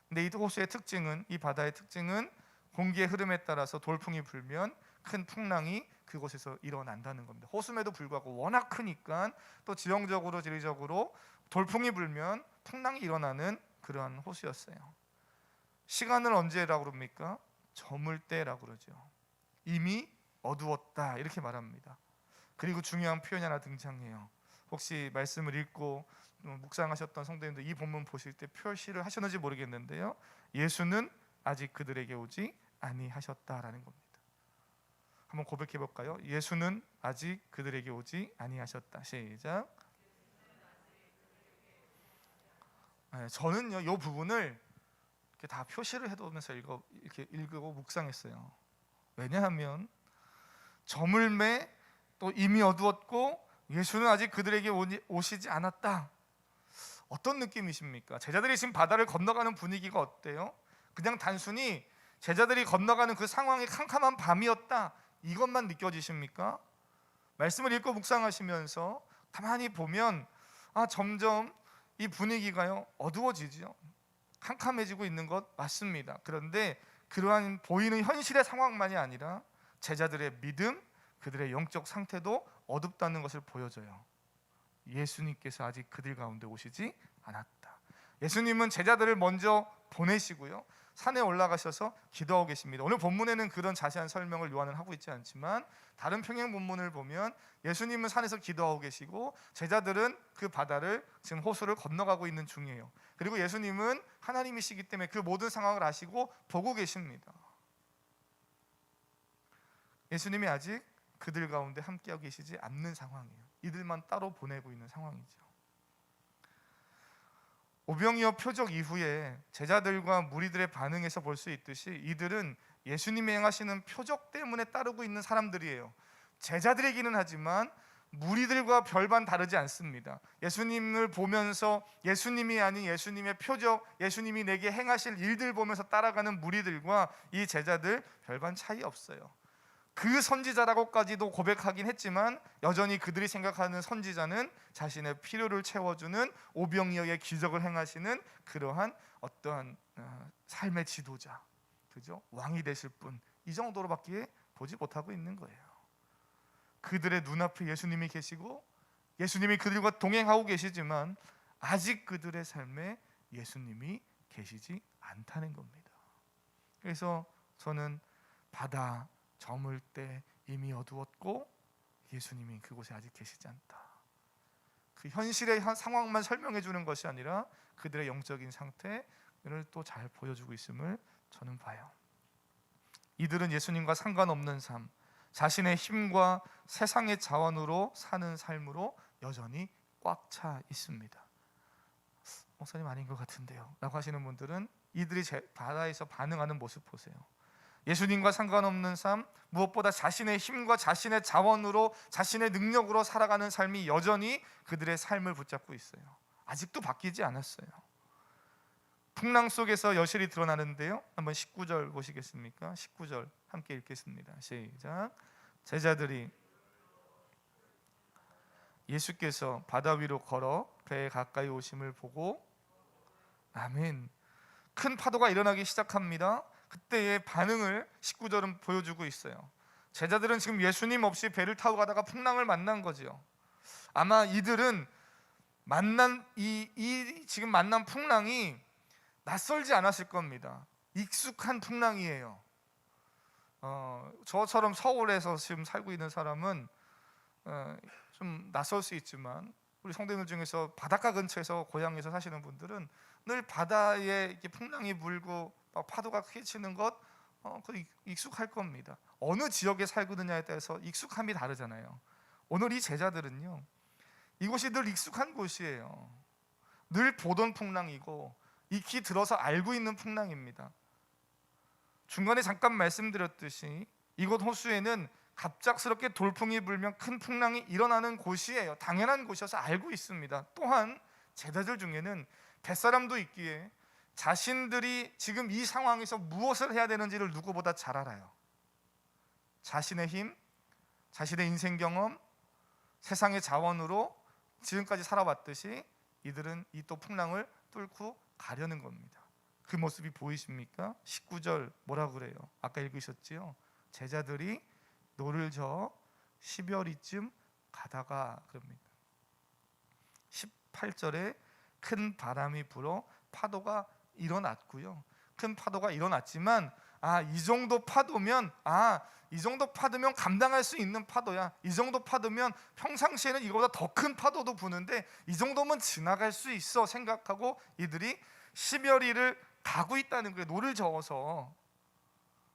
S1: 근데 이 호수의 특징은, 이 바다의 특징은 공기의 흐름에 따라서 돌풍이 불면 큰 풍랑이 그곳에서 일어난다는 겁니다. 호수임에도 불구하고 워낙 크니까 또 지형적으로 지리적으로 돌풍이 불면 풍랑이 일어나는 그러한 호수였어요. 시간을 언제라고 그럽니까? 저물 때라고 그러죠. 이미 어두웠다 이렇게 말합니다. 그리고 중요한 표현이 하나 등장해요. 혹시 말씀을 읽고 묵상하셨던 성도님들 이 본문 보실 때 표시를 하셨는지 모르겠는데요, 예수는 아직 그들에게 오지 아니하셨다라는 겁니다. 한번 고백해 볼까요? 예수는 아직 그들에게 오지 아니하셨다. 시작. 저는요, 이 부분을 이렇게 다 표시를 해두면서 이렇게 읽고 묵상했어요. 왜냐하면 저물매 또 이미 어두웠고 예수는 아직 그들에게 오시지 않았다. 어떤 느낌이십니까? 제자들이 지금 바다를 건너가는 분위기가 어때요? 그냥 단순히 제자들이 건너가는 그 상황이 캄캄한 밤이었다, 이것만 느껴지십니까? 말씀을 읽고 묵상하시면서 가만히 보면 점점 이 분위기가요 어두워지죠. 캄캄해지고 있는 것 맞습니다. 그런데 그러한 보이는 현실의 상황만이 아니라 제자들의 믿음, 그들의 영적 상태도 어둡다는 것을 보여줘요. 예수님께서 아직 그들 가운데 오시지 않았다. 예수님은 제자들을 먼저 보내시고요, 산에 올라가셔서 기도하고 계십니다. 오늘 본문에는 그런 자세한 설명을 요한은 하고 있지 않지만 다른 평행 본문을 보면 예수님은 산에서 기도하고 계시고 제자들은 그 바다를 지금 호수를 건너가고 있는 중이에요. 그리고 예수님은 하나님이시기 때문에 그 모든 상황을 아시고 보고 계십니다. 예수님이 아직 그들 가운데 함께하고 계시지 않는 상황이에요. 이들만 따로 보내고 있는 상황이죠. 오병이어 표적 이후에 제자들과 무리들의 반응에서 볼 수 있듯이 이들은 예수님이 행하시는 표적 때문에 따르고 있는 사람들이에요. 제자들이기는 하지만 무리들과 별반 다르지 않습니다. 예수님을 보면서 예수님이 아닌 예수님의 표적, 예수님이 내게 행하실 일들 보면서 따라가는 무리들과 이 제자들 별반 차이 없어요. 그 선지자라고까지도 고백하긴 했지만 여전히 그들이 생각하는 선지자는 자신의 필요를 채워주는 오병이어의 기적을 행하시는 그러한 어떠한 삶의 지도자, 그죠? 왕이 되실 분, 이 정도로밖에 보지 못하고 있는 거예요. 그들의 눈앞에 예수님이 계시고 예수님이 그들과 동행하고 계시지만 아직 그들의 삶에 예수님이 계시지 않다는 겁니다. 그래서 저는 바다 저물 때 이미 어두웠고 예수님이 그곳에 아직 계시지 않다, 그 현실의 상황만 설명해 주는 것이 아니라 그들의 영적인 상태를 또 잘 보여주고 있음을 저는 봐요. 이들은 예수님과 상관없는 삶, 자신의 힘과 세상의 자원으로 사는 삶으로 여전히 꽉 차 있습니다. 목사님 아닌 것 같은데요 라고 하시는 분들은 이들이 바다에서 반응하는 모습 보세요. 예수님과 상관없는 삶, 무엇보다 자신의 힘과 자신의 자원으로 자신의 능력으로 살아가는 삶이 여전히 그들의 삶을 붙잡고 있어요. 아직도 바뀌지 않았어요. 풍랑 속에서 여실히 드러나는데요, 한번 19절 보시겠습니까? 19절 함께 읽겠습니다. 시작. 제자들이 예수께서 바다 위로 걸어 배에 가까이 오심을 보고, 아멘, 큰 파도가 일어나기 시작합니다. 그때의 반응을 19절은 보여주고 있어요. 제자들은 지금 예수님 없이 배를 타고 가다가 풍랑을 만난 거죠. 아마 이들은 지금 만난 풍랑이 낯설지 않았을 겁니다. 익숙한 풍랑이에요. 저처럼 서울에서 지금 살고 있는 사람은 좀 낯설 수 있지만, 우리 성도님들 중에서 바닷가 근처에서 고향에서 사시는 분들은 늘 바다에 이렇게 풍랑이 불고 막 파도가 크게 치는 것, 그 익숙할 겁니다. 어느 지역에 살고 있느냐에 따라서 익숙함이 다르잖아요. 오늘 이 제자들은요, 이곳이 늘 익숙한 곳이에요. 늘 보던 풍랑이고 익히 들어서 알고 있는 풍랑입니다. 중간에 잠깐 말씀드렸듯이 이곳 호수에는 갑작스럽게 돌풍이 불면 큰 풍랑이 일어나는 곳이에요. 당연한 곳이어서 알고 있습니다. 또한 제자들 중에는 뱃사람도 있기에 자신들이 지금 이 상황에서 무엇을 해야 되는지를 누구보다 잘 알아요. 자신의 힘, 자신의 인생 경험, 세상의 자원으로 지금까지 살아왔듯이 이들은 이 또 풍랑을 뚫고 가려는 겁니다. 그 모습이 보이십니까? 19절 뭐라 그래요? 아까 읽으셨지요? 제자들이 노를 저어 10여리쯤 가다가 그럽니다. 18절에 큰 바람이 불어 파도가 일어났고요. 큰 파도가 일어났지만 이 정도 파도면 감당할 수 있는 파도야. 이 정도 파도면 평상시에는 이거보다 더 큰 파도도 부는데 이 정도면 지나갈 수 있어 생각하고 이들이 10여리를 가고 있다는 거예요. 노를 저어서.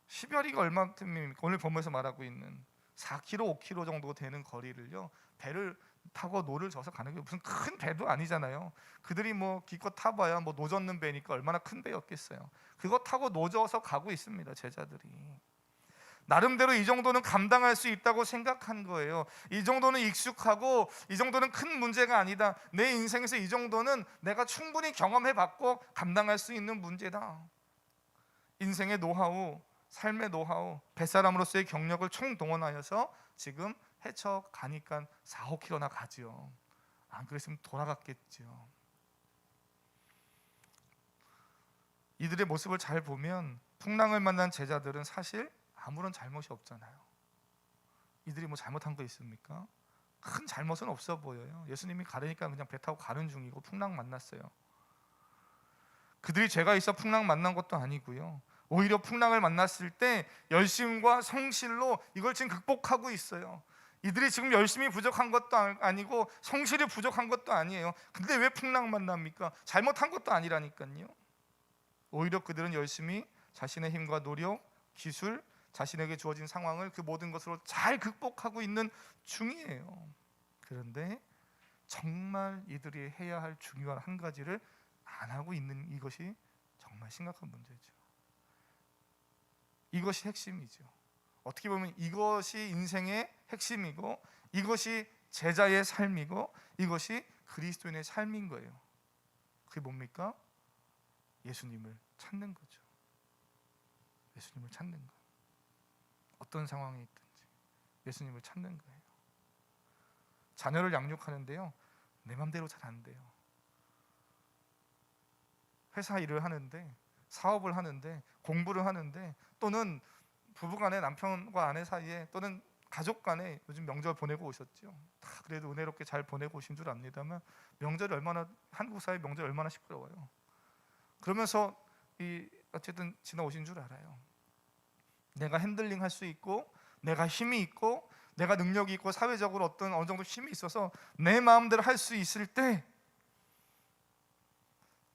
S1: 10여리가 얼마큼입니까? 오늘 본문에서 말하고 있는 4km, 5km 정도 되는 거리를요, 배를 타고 노를 저어서 가는 게 무슨 큰 배도 아니잖아요. 그들이 뭐 기껏 타봐야 뭐 노젓는 배니까 얼마나 큰 배였겠어요. 그거 타고 노져서 가고 있습니다. 제자들이 나름대로 이 정도는 감당할 수 있다고 생각한 거예요. 이 정도는 익숙하고 이 정도는 큰 문제가 아니다. 내 인생에서 이 정도는 내가 충분히 경험해봤고 감당할 수 있는 문제다. 인생의 노하우, 삶의 노하우, 뱃사람으로서의 경력을 총동원하여서 지금 헤쳐가니까 4, 5km나 가지요. 안 그랬으면 돌아갔겠죠. 이들의 모습을 잘 보면 풍랑을 만난 제자들은 사실 아무런 잘못이 없잖아요. 이들이 뭐 잘못한 거 있습니까? 큰 잘못은 없어 보여요. 예수님이 가르니까 그냥 배 타고 가는 중이고 풍랑 만났어요. 그들이 죄가 있어 풍랑 만난 것도 아니고요. 오히려 풍랑을 만났을 때 열심과 성실로 이걸 지금 극복하고 있어요. 이들이 지금 열심이 부족한 것도 아니고 성실이 부족한 것도 아니에요. 근데 왜 풍랑 만납니까? 잘못한 것도 아니라니까요. 오히려 그들은 열심히 자신의 힘과 노력, 기술, 자신에게 주어진 상황을 그 모든 것으로 잘 극복하고 있는 중이에요. 그런데 정말 이들이 해야 할 중요한 한 가지를 안 하고 있는 이것이 정말 심각한 문제죠. 이것이 핵심이죠. 어떻게 보면 이것이 인생의 핵심이고 이것이 제자의 삶이고 이것이 그리스도인의 삶인 거예요. 그게 뭡니까? 예수님을 찾는 거죠. 예수님을 찾는 거. 어떤 상황에 있든지 예수님을 찾는 거예요. 자녀를 양육하는데요, 내 맘대로 잘 안 돼요. 회사 일을 하는데, 사업을 하는데, 공부를 하는데, 또는 부부간에 남편과 아내 사이에, 또는 가족간에 요즘 명절 보내고 오셨죠. 다 그래도 은혜롭게 잘 보내고 오신 줄 압니다만 명절이 얼마나, 한국 사회 명절 얼마나 시끄러워요. 그러면서 어쨌든 지나오신 줄 알아요. 내가 핸들링 할 수 있고, 내가 힘이 있고, 내가 능력이 있고, 사회적으로 어느 정도 힘이 있어서 내 마음대로 할 수 있을 때,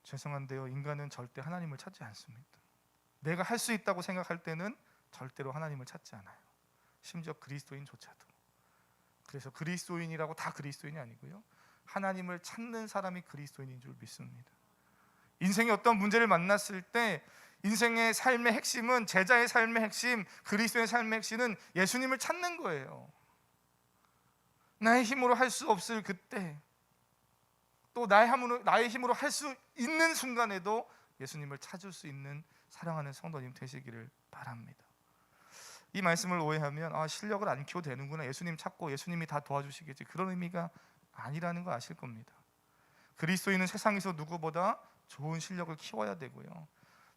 S1: 죄송한데요, 인간은 절대 하나님을 찾지 않습니다. 내가 할 수 있다고 생각할 때는 절대로 하나님을 찾지 않아요. 심지어 그리스도인조차도. 그래서 그리스도인이라고 다 그리스도인이 아니고요, 하나님을 찾는 사람이 그리스도인인 줄 믿습니다. 인생의 어떤 문제를 만났을 때 인생의 삶의 핵심은, 제자의 삶의 핵심, 그리스도의 삶의 핵심은 예수님을 찾는 거예요. 나의 힘으로 할 수 없을 그때, 또 나의 힘으로 할 수 있는 순간에도 예수님을 찾을 수 있는 사랑하는 성도님 되시기를 바랍니다. 이 말씀을 오해하면 실력을 안 키워도 되는구나, 예수님 찾고 예수님이 다 도와주시겠지, 그런 의미가 아니라는 거 아실 겁니다. 그리스도인은 세상에서 누구보다 좋은 실력을 키워야 되고요,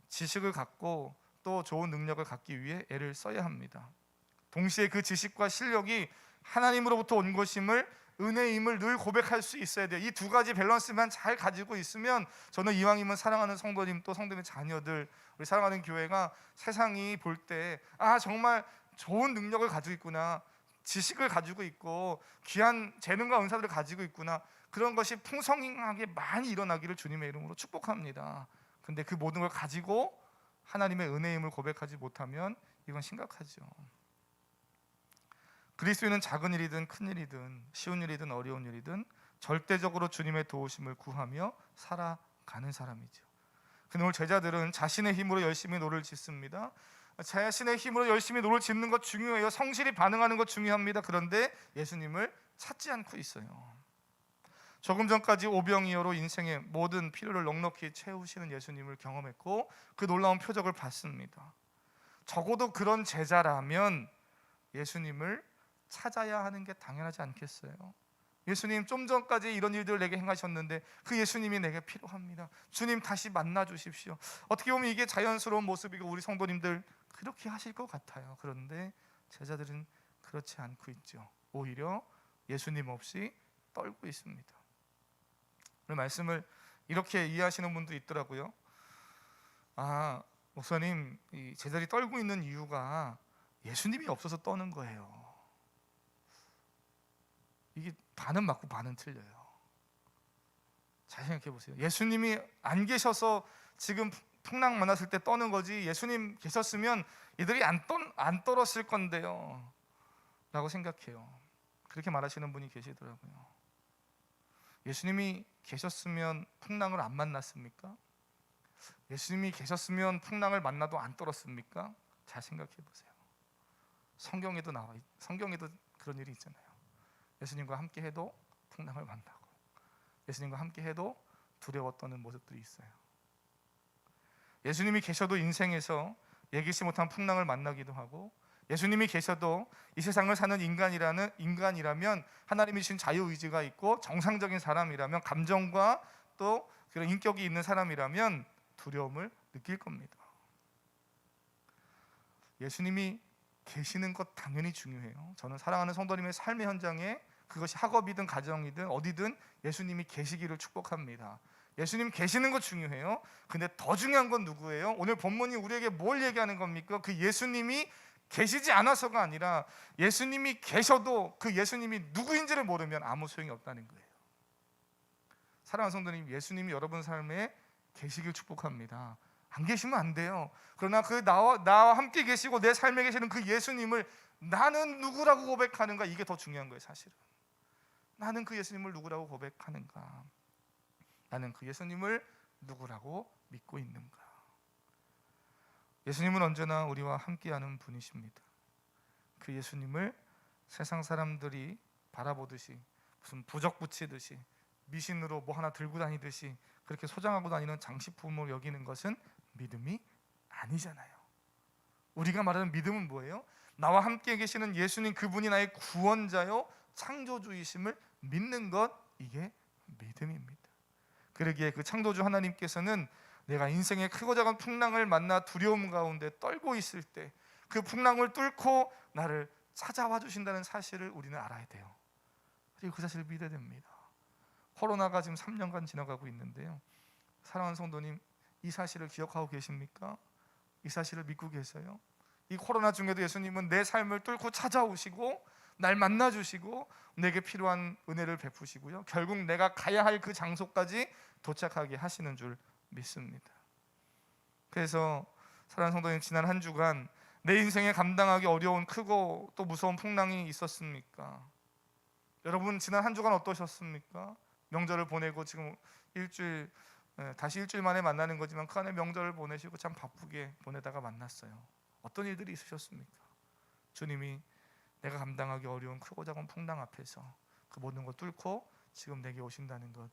S1: 지식을 갖고 또 좋은 능력을 갖기 위해 애를 써야 합니다. 동시에 그 지식과 실력이 하나님으로부터 온 것임을 은혜임을 늘 고백할 수 있어야 돼요. 이 두 가지 밸런스만 잘 가지고 있으면 저는 이왕이면 사랑하는 성도님 또 성도님의 자녀들, 우리 사랑하는 교회가 세상이 볼 때 정말 좋은 능력을 가지고 있구나, 지식을 가지고 있고 귀한 재능과 은사들을 가지고 있구나, 그런 것이 풍성하게 많이 일어나기를 주님의 이름으로 축복합니다. 근데 그 모든 걸 가지고 하나님의 은혜임을 고백하지 못하면 이건 심각하죠. 그리스도인은 작은 일이든 큰 일이든 쉬운 일이든 어려운 일이든 절대적으로 주님의 도우심을 구하며 살아가는 사람이죠. 근데 오늘 제자들은 자신의 힘으로 열심히 노를 짓습니다. 자신의 힘으로 열심히 노를 짓는 것 중요해요. 성실히 반응하는 것 중요합니다. 그런데 예수님을 찾지 않고 있어요. 조금 전까지 오병이어로 인생의 모든 필요를 넉넉히 채우시는 예수님을 경험했고 그 놀라운 표적을 봤습니다. 적어도 그런 제자라면 예수님을 찾아야 하는 게 당연하지 않겠어요? 예수님, 좀 전까지 이런 일들을 내게 행하셨는데 그 예수님이 내게 필요합니다. 주님, 다시 만나 주십시오. 어떻게 보면 이게 자연스러운 모습이고 우리 성도님들 그렇게 하실 것 같아요. 그런데 제자들은 그렇지 않고 있죠. 오히려 예수님 없이 떨고 있습니다. 오늘 말씀을 이렇게 이해하시는 분도 있더라고요. 목사님, 이 제자들이 떨고 있는 이유가 예수님이 없어서 떠는 거예요. 이게 반은 맞고 반은 틀려요. 잘 생각해 보세요. 예수님이 안 계셔서 지금 풍랑 만났을 때 떠는 거지, 예수님 계셨으면 이들이 안 떨었을 건데요 라고 생각해요. 그렇게 말하시는 분이 계시더라고요. 예수님이 계셨으면 풍랑을 안 만났습니까? 예수님이 계셨으면 풍랑을 만나도 안 떨었습니까? 잘 생각해 보세요. 성경에도 그런 일이 있잖아요. 예수님과 함께 해도 풍랑을 만나고 예수님과 함께 해도 두려워 떠는 모습들이 있어요. 예수님이 계셔도 인생에서 예기치 못한 풍랑을 만나기도 하고, 예수님이 계셔도 이 세상을 사는 인간이라면 하나님이 주신 자유의지가 있고 정상적인 사람이라면, 감정과 또 그런 인격이 있는 사람이라면 두려움을 느낄 겁니다. 예수님이 계시는 것 당연히 중요해요. 저는 사랑하는 성도님의 삶의 현장에, 그것이 학업이든 가정이든 어디든 예수님이 계시기를 축복합니다. 예수님 계시는 것 중요해요. 근데 더 중요한 건 누구예요? 오늘 본문이 우리에게 뭘 얘기하는 겁니까? 그 예수님이 계시지 않아서가 아니라 예수님이 계셔도 그 예수님이 누구인지를 모르면 아무 소용이 없다는 거예요. 사랑하는 성도님, 예수님이 여러분 삶에 계시길 축복합니다. 안 계시면 안 돼요. 그러나 그 나와 함께 계시고 내 삶에 계시는 그 예수님을 나는 누구라고 고백하는가, 이게 더 중요한 거예요. 사실은 나는 그 예수님을 누구라고 고백하는가, 나는 그 예수님을 누구라고 믿고 있는가. 예수님은 언제나 우리와 함께하는 분이십니다. 그 예수님을 세상 사람들이 바라보듯이 무슨 부적 붙이듯이 미신으로 뭐 하나 들고 다니듯이 그렇게 소장하고 다니는 장식품을 여기는 것은 믿음이 아니잖아요. 우리가 말하는 믿음은 뭐예요? 나와 함께 계시는 예수님, 그분이 나의 구원자요 창조주이심을 믿는 것, 이게 믿음입니다. 그러기에 그 창조주 하나님께서는 내가 인생의 크고 작은 풍랑을 만나 두려움 가운데 떨고 있을 때 그 풍랑을 뚫고 나를 찾아와 주신다는 사실을 우리는 알아야 돼요. 그리고 그 사실을 믿어야 됩니다. 코로나가 지금 3년간 지나가고 있는데요, 사랑하는 성도님, 이 사실을 기억하고 계십니까? 이 사실을 믿고 계세요? 이 코로나 중에도 예수님은 내 삶을 뚫고 찾아오시고 날 만나주시고 내게 필요한 은혜를 베푸시고요, 결국 내가 가야 할 그 장소까지 도착하게 하시는 줄 믿습니다. 그래서 사랑하는 성도님, 지난 한 주간 내 인생에 감당하기 어려운 크고 또 무서운 풍랑이 있었습니까? 여러분, 지난 한 주간 어떠셨습니까? 명절을 보내고 지금 다시 일주일 만에 만나는 거지만 그 안에 명절을 보내시고 참 바쁘게 보내다가 만났어요. 어떤 일들이 있으셨습니까? 주님이 내가 감당하기 어려운 크고 작은 풍랑 앞에서 그 모든 걸 뚫고 지금 내게 오신다는 것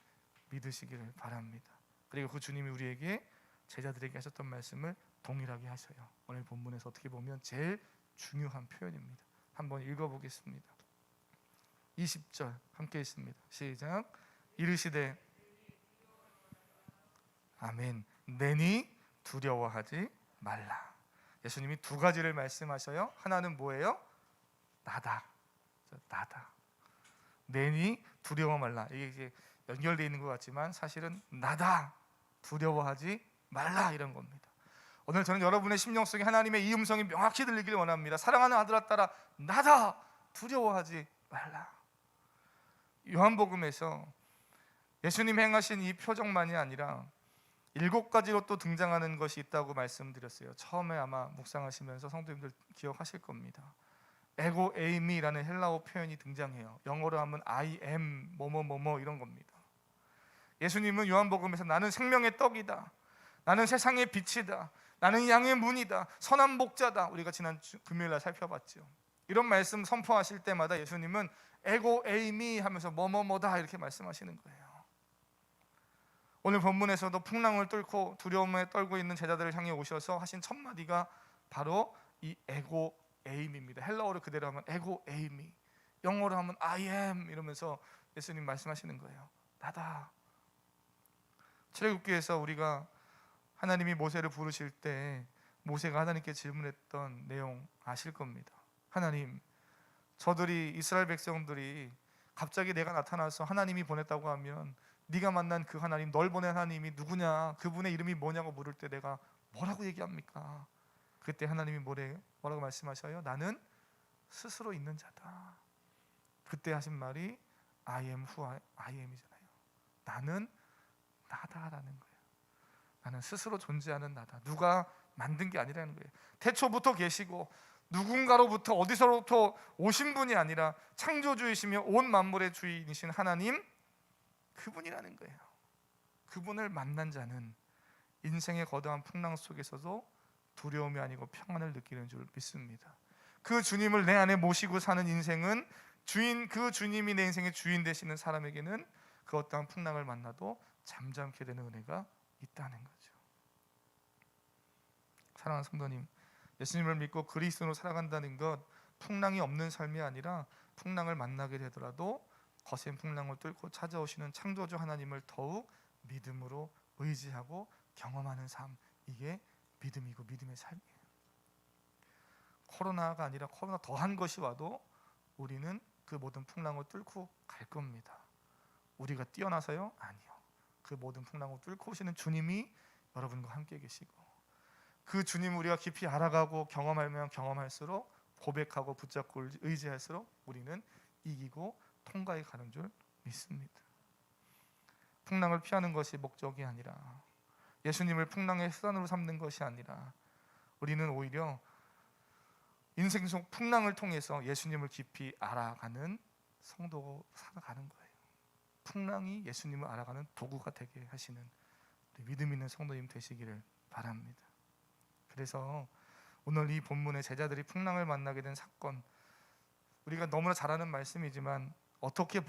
S1: 믿으시기를 바랍니다. 그리고 그 주님이 우리에게, 제자들에게 하셨던 말씀을 동일하게 하셔요. 오늘 본문에서 어떻게 보면 제일 중요한 표현입니다. 한번 읽어보겠습니다. 20절 함께 있습니다. 시작. 이르시되, 아멘, 내니 두려워하지 말라. 예수님이 두 가지를 말씀하셔요. 하나는 뭐예요? 나다. 내니 두려워 말라. 이게 이제 연결되어 있는 것 같지만 사실은 나다, 두려워하지 말라, 이런 겁니다. 오늘 저는 여러분의 심령 속에 하나님의 이 음성이 명확히 들리기를 원합니다. 사랑하는 아들아 딸아, 나다, 두려워하지 말라. 요한복음에서 예수님 행하신 이 표적만이 아니라 7가지로 또 등장하는 것이 있다고 말씀드렸어요. 처음에 아마 묵상하시면서 성도님들 기억하실 겁니다. 에고 에이미라는 헬라어 표현이 등장해요. 영어로 하면 I am 뭐뭐뭐뭐 이런 겁니다. 예수님은 요한복음에서 나는 생명의 떡이다, 나는 세상의 빛이다, 나는 양의 문이다, 선한 목자다, 우리가 지난 금요일날 살펴봤죠. 이런 말씀 선포하실 때마다 예수님은 에고 에이미 하면서 뭐뭐뭐다 이렇게 말씀하시는 거예요. 오늘 본문에서도 풍랑을 뚫고 두려움에 떨고 있는 제자들을 향해 오셔서 하신 첫 마디가 바로 이 에고 에임입니다. 헬라어로 그대로 하면 에고 에이미, 영어로 하면 I am 이러면서 예수님 말씀하시는 거예요. 나다. 출애굽기에서 우리가 하나님이 모세를 부르실 때 모세가 하나님께 질문했던 내용 아실 겁니다. 하나님, 저들이 이스라엘 백성들이 갑자기 내가 나타나서 하나님이 보냈다고 하면 네가 만난 그 하나님, 널 보낸 하나님이 누구냐, 그분의 이름이 뭐냐고 물을 때 내가 뭐라고 얘기합니까? 그때 하나님이 뭐라고 말씀하셔요? 나는 스스로 있는 자다. 그때 하신 말이 I am who I am이잖아요. 나는 나다라는 거예요. 나는 스스로 존재하는 나다. 누가 만든 게 아니라는 거예요. 태초부터 계시고 누군가로부터 어디서부터 오신 분이 아니라 창조주이시며 온 만물의 주인이신 하나님, 그분이라는 거예요. 그분을 만난 자는 인생의 거대한 풍랑 속에서도 두려움이 아니고 평안을 느끼는 줄 믿습니다. 그 주님을 내 안에 모시고 사는 인생은 그 주님이 내 인생의 주인 되시는 사람에게는 그 어떠한 풍랑을 만나도 잠잠케 되는 은혜가 있다는 거죠. 사랑하는 성도님, 예수님을 믿고 그리스도로 살아간다는 것, 풍랑이 없는 삶이 아니라 풍랑을 만나게 되더라도 거센 풍랑을 뚫고 찾아오시는 창조주 하나님을 더욱 믿음으로 의지하고 경험하는 삶, 이게 믿음이고 믿음의 삶이에요. 코로나가 아니라 코로나 더한 것이 와도 우리는 그 모든 풍랑을 뚫고 갈 겁니다. 우리가 뛰어나서요? 아니요. 그 모든 풍랑을 뚫고 오시는 주님이 여러분과 함께 계시고, 그 주님을 우리가 깊이 알아가고 경험하면 경험할수록, 고백하고 붙잡고 의지할수록 우리는 이기고 통과해 가는 줄 믿습니다. 풍랑을 피하는 것이 목적이 아니라, 예수님을 풍랑의 수단으로 삼는 것이 아니라, 우리는 오히려 인생 속 풍랑을 통해서 예수님을 깊이 알아가는 성도로 살아가는 거예요. 풍랑이 예수님을 알아가는 도구가 되게 하시는 믿음 있는 성도님 되시기를 바랍니다. 그래서 오늘 이 본문의 제자들이 풍랑을 만나게 된 사건, 우리가 너무나 잘 아는 말씀이지만 어떻게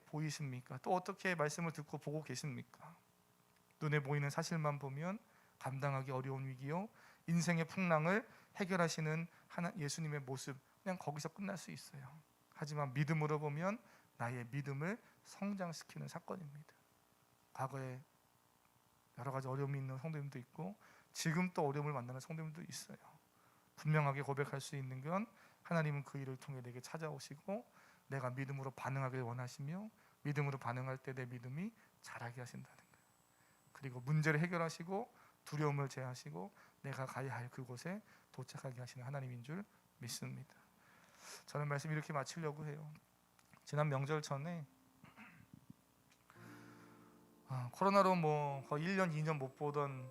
S1: 보이십니까? 또 어떻게 말씀을 듣고 보고 계십니까? 눈에 보이는 사실만 보면 감당하기 어려운 위기요, 인생의 풍랑을 해결하시는 예수님의 모습, 그냥 거기서 끝날 수 있어요. 하지만 믿음으로 보면 나의 믿음을 성장시키는 사건입니다. 과거에 여러 가지 어려움이 있는 성도님도 있고 지금 또 어려움을 만나는 성도님도 있어요. 분명하게 고백할 수 있는 건 하나님은 그 일을 통해 내게 찾아오시고 내가 믿음으로 반응하길 원하시며 믿음으로 반응할 때 내 믿음이 자라게 하신다는 거예요. 그리고 문제를 해결하시고 두려움을 제하시고 내가 가야 할 그곳에 도착하게 하시는 하나님인 줄 믿습니다. 저는 말씀 이렇게 마치려고 해요. 지난 명절 전에 코로나로 거의 1년, 2년 못 보던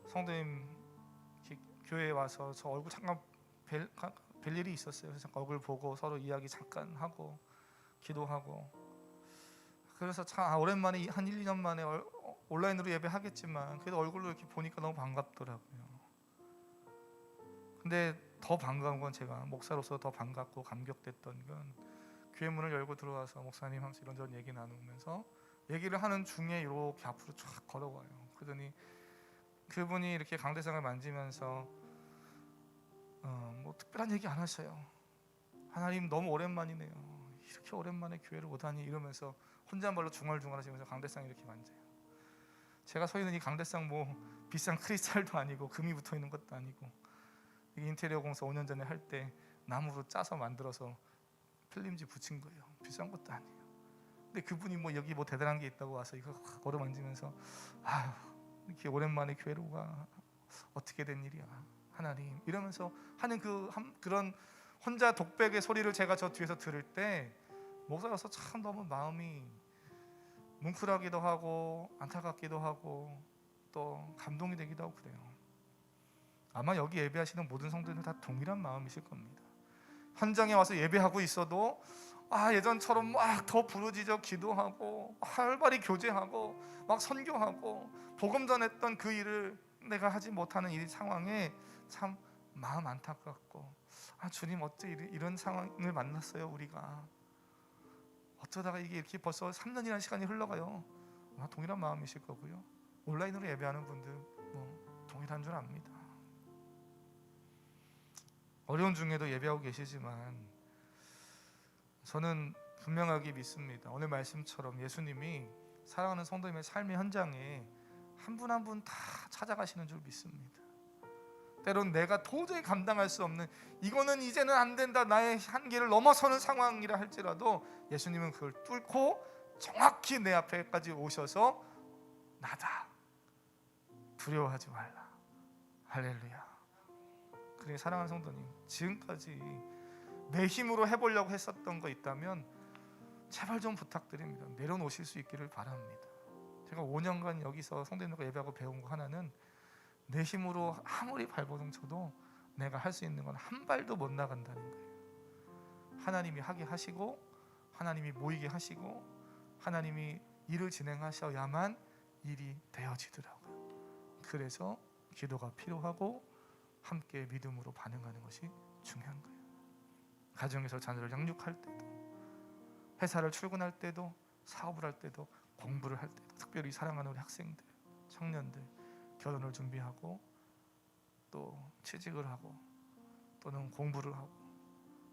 S1: 성도님 교회에 와서 저 얼굴 잠깐 뵐 일이 있었어요. 그래서 얼굴 보고 서로 이야기 잠깐 하고 기도하고, 그래서 참 오랜만에 한 1, 2년 만에 온라인으로 예배하겠지만 그래도 얼굴로 이렇게 보니까 너무 반갑더라고요. 근데 더 반가운 건, 제가 목사로서 더 반갑고 감격됐던 건, 교회 문을 열고 들어와서 목사님 하면서 이런저런 얘기 나누면서 얘기를 하는 중에 이렇게 앞으로 쫙 걸어와요. 그러더니 그분이 이렇게 강대상을 만지면서 특별한 얘기 안 하셔요. 하나님 너무 오랜만이네요. 이렇게 오랜만에 교회를 오다니, 이러면서 혼잣말로 중얼중얼 하시면서 강대상 이렇게 만져요. 제가 서 있는 이 강대상 비싼 크리스탈도 아니고 금이 붙어 있는 것도 아니고, 인테리어 공사 5년 전에 할 때 나무로 짜서 만들어서 필름지 붙인 거예요. 비싼 것도 아니에요. 근데 그분이 뭐 여기 뭐 대단한 게 있다고 와서 이거 확 걸어만지면서 아유 이렇게 오랜만에 교회로 가, 어떻게 된 일이야 하나님 이러면서 하는 그런 혼자 독백의 소리를 제가 저 뒤에서 들을 때 목사로서 참 너무 마음이 뭉클하기도 하고 안타깝기도 하고 또 감동이 되기도 하고 그래요. 아마 여기 예배하시는 모든 성도들은 다 동일한 마음이실 겁니다. 현장에 와서 예배하고 있어도 예전처럼 막 더 부르짖어 기도하고 활발히 교제하고 막 선교하고 복음 전했던 그 일을 내가 하지 못하는 이 상황에 참 마음 안타깝고 주님 어째 이런 상황을 만났어요. 우리가 어쩌다가 이게 이렇게 벌써 3년이라는 시간이 흘러가요. 아마 동일한 마음이실 거고요. 온라인으로 예배하는 분들 동일한 줄 압니다. 어려운 중에도 예배하고 계시지만 저는 분명하게 믿습니다. 오늘 말씀처럼 예수님이 사랑하는 성도님의 삶의 현장에 한 분 한 분 다 찾아가시는 줄 믿습니다. 때론 내가 도저히 감당할 수 없는 이거는 이제는 안 된다 나의 한계를 넘어서는 상황이라 할지라도 예수님은 그걸 뚫고 정확히 내 앞에까지 오셔서 나다 두려워하지 말라 할렐루야. 그래 사랑하는 성도님 지금까지 내 힘으로 해보려고 했었던 거 있다면 제발 좀 부탁드립니다. 내려놓으실 수 있기를 바랍니다. 제가 5년간 여기서 성도님들과 예배하고 배운 거 하나는 내 힘으로 아무리 발버둥 쳐도 내가 할 수 있는 건 한 발도 못 나간다는 거예요. 하나님이 하게 하시고 하나님이 모이게 하시고 하나님이 일을 진행하셔야만 일이 되어지더라고요. 그래서 기도가 필요하고 함께 믿음으로 반응하는 것이 중요한 거예요. 가정에서 자녀를 양육할 때도 회사를 출근할 때도 사업을 할 때도 공부를 할 때도 특별히 사랑하는 우리 학생들, 청년들 결혼을 준비하고 또 취직을 하고 또는 공부를 하고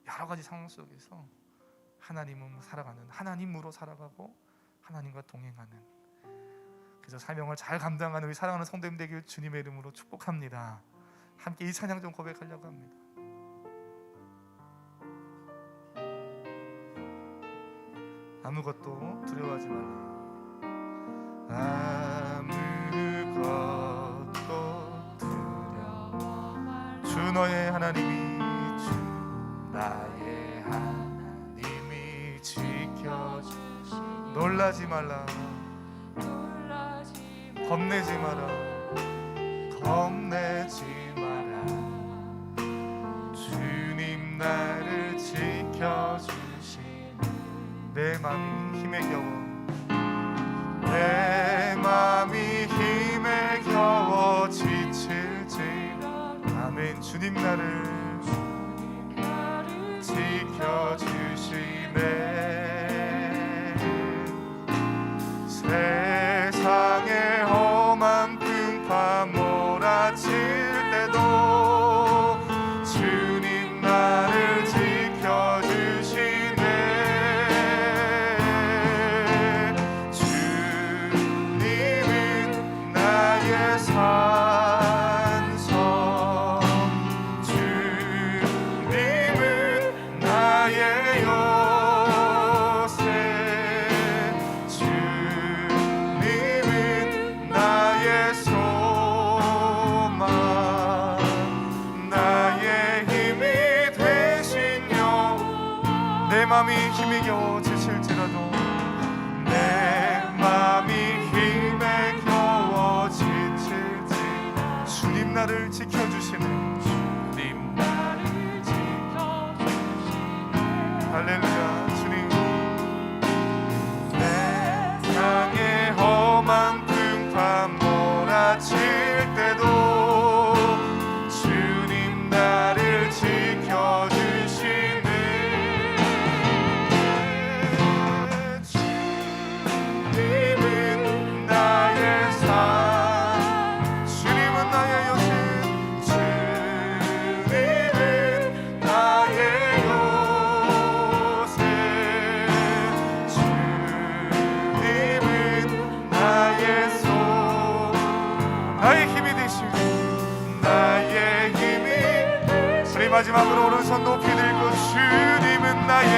S1: 여러 가지 상황 속에서 하나님은 살아가는 하나님으로 살아가고 하나님과 동행하는 그래서 사명을 잘 감당하는 우리 사랑하는 성도님 되길 주님의 이름으로 축복합니다. 함께 이 찬양 좀 고백하려고 합니다. 아무것도 두려워하지 말라. 아무것도 두려워 말라. 주 너의 하나님이 주 나의 하나님이 지켜주시. 놀라지 말라. 겁내지 마라. 겁내지 마라. 주님 나를 지켜주시니 내 맘이 힘에 겨워 내 맘이 힘에 겨워 지칠지 아멘. 주님 나를 지켜주시네. 세상의 험한 풍파 몰아칠 때도 주님 나를 지켜주시네. 주님은 나의 산성 주님은 나의 요새 주님은 나의 소망 나의 힘이 되시며 내 맘이 힘이 겨워 지칠지라도 내 맘이 힘에 겨워 지칠지 주님 나를 지켜주시네. 주님 나를 지켜주시네. 할렐루야. 주님 세상의 험한 풍파 몰아칠 때도 주님 나를 지켜주시네. 주님은 나의 산 주님은 나의 요새 주님은 나의 요새 주님은 나의 소 나의 힘이 되시고 나의 힘이 우리 마지막으로 오른손 높이 들고 주님은 나의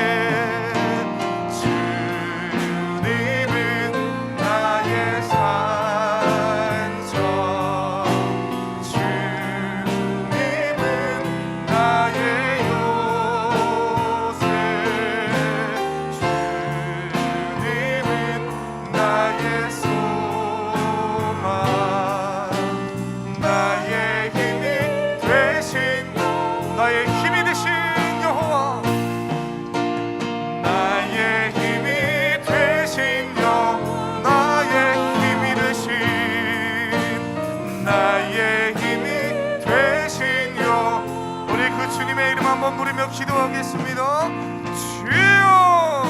S1: 주님의 이름 한번 부르며 기도하겠습니다. 주여!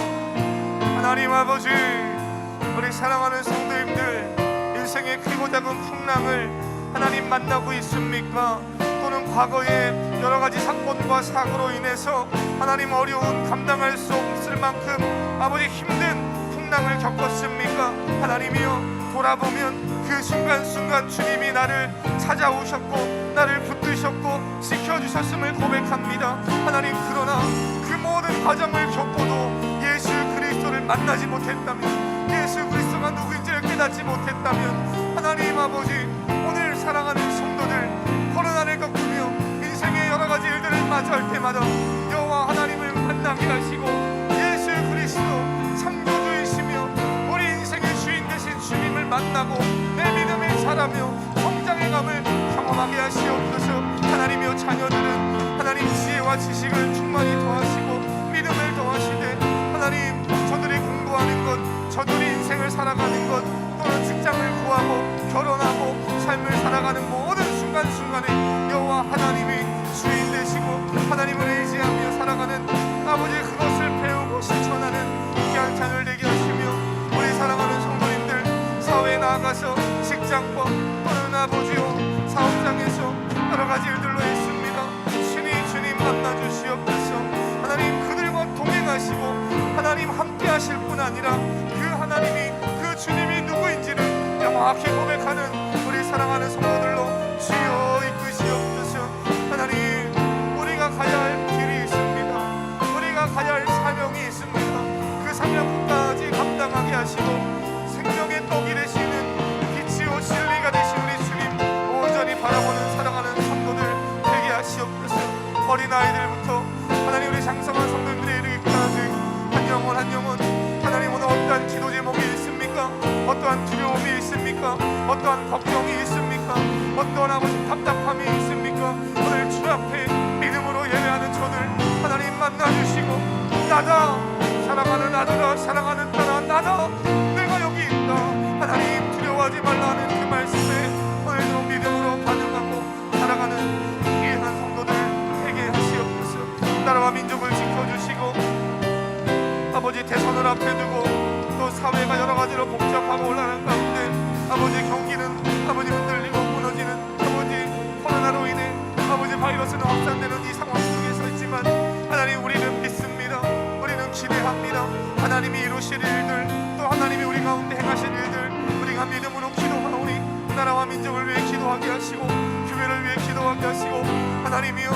S1: 하나님 아버지, 우리 사랑하는 성도님들 인생의 크고 작은 풍랑을 하나님 만나고 있습니까? 또는 과거에 여러 가지 사건과 사고로 인해서 하나님 어려운 감당할 수 없을 만큼 아버지 힘든 풍랑을 겪었습니까? 하나님이여, 돌아보면 그 순간순간 주님이 나를 찾아오셨고 나를 붙드셨고 지켜주셨음을 고백합니다. 하나님, 그러나 그 모든 과정을 겪고도 예수 그리스도를 만나지 못했다면, 예수 그리스도가 누구인지를 깨닫지 못했다면, 하나님 아버지, 오늘 사랑하는 성도들 코로나를 겪으며 인생의 여러 가지 일들을 마주할 때마다 여호와 하나님을 만나게 하시고 예수 그리스도 창조주이시며 우리 인생의 주인 되신 주님을 만나고 내 믿음을 자라며 성장해감을 경험하게 하시옵소서. 하나님이여, 자녀들은 하나님 지혜와 지식을 충만히 더하시고 믿음을 더하시되, 하나님 저들이 공부하는 것, 저들이 인생을 살아가는 것, 또는 직장을 구하고 결혼하고 삶을 살아가는 모든 순간순간에 여호와 하나님이 주인 되시고 하나님을 의지하며 살아가는 아버지, 그것을 배우고 실천하는 귀한 자녀를 되게 하시며, 우리 사랑하는 성도님들 사회에 나아가서 직장과 또는 아버지요 사업장에서 여러 가지 일들로 있습니다. 신이 주님 만나 주시옵소서. 하나님, 그들과 동행하시고 하나님 함께 하실 뿐 아니라 그 하나님이, 그 주님이 누구인지를 명확히 고백하는 우리 사랑하는 성도들로 주여 이끄시옵소서. 하나님, 우리가 가야 할 길이 있습니다. 우리가 가야 할 사명이 있습니다. 그 사명 끝까지 감당하게 하시고 생명의 떡이 되시는 빛이요 진리가 되신 우리 주님 온전히 바라보는 사랑하는 성도들 되게 하시옵소서. 어린아이들부터 하나님 우리 장성한 성도들에 이르기까지 한 영혼 한 영혼, 하나님 오늘 어떠한 기도 제목이 있습니까? 어떠한 두려움이 있습니까? 어떠한 걱정이 있습니까? 어떠한 아버지 답답함이 있습니까? 오늘 주 앞에 믿음으로 예배하는 저들 하나님 만나주시고, 나다 사랑하는 아들아, 사랑하는 딸아, 나다 내가 여기 있다, 하나님 두려워하지 말라는 그 말씀에 오늘도 믿음으로 반응하고 살아가는 귀한 성도들 되게 하시옵소서. 나라와 민족을 지켜주시고 아버지, 대선을 앞에 두고 또 사회가 여러 가지로 복잡하고 올라가는 가운데 아버지, 경기는 아버지 흔들리고 무너지는 아버지, 코로나로 인해 아버지 바이러스는 확산되는 이 상황 속에서 있지만 하나님, 우리는 믿습니다. 우리는 기대합니다. 하나님이 이루실 일들, 또 하나님이 우리 가운데 행하실 일들 우리가 믿음으로 기도하오니 나라와 민족을 위해 기도하게 하시고 교회를 위해 기도하게 하시고, 하나님이여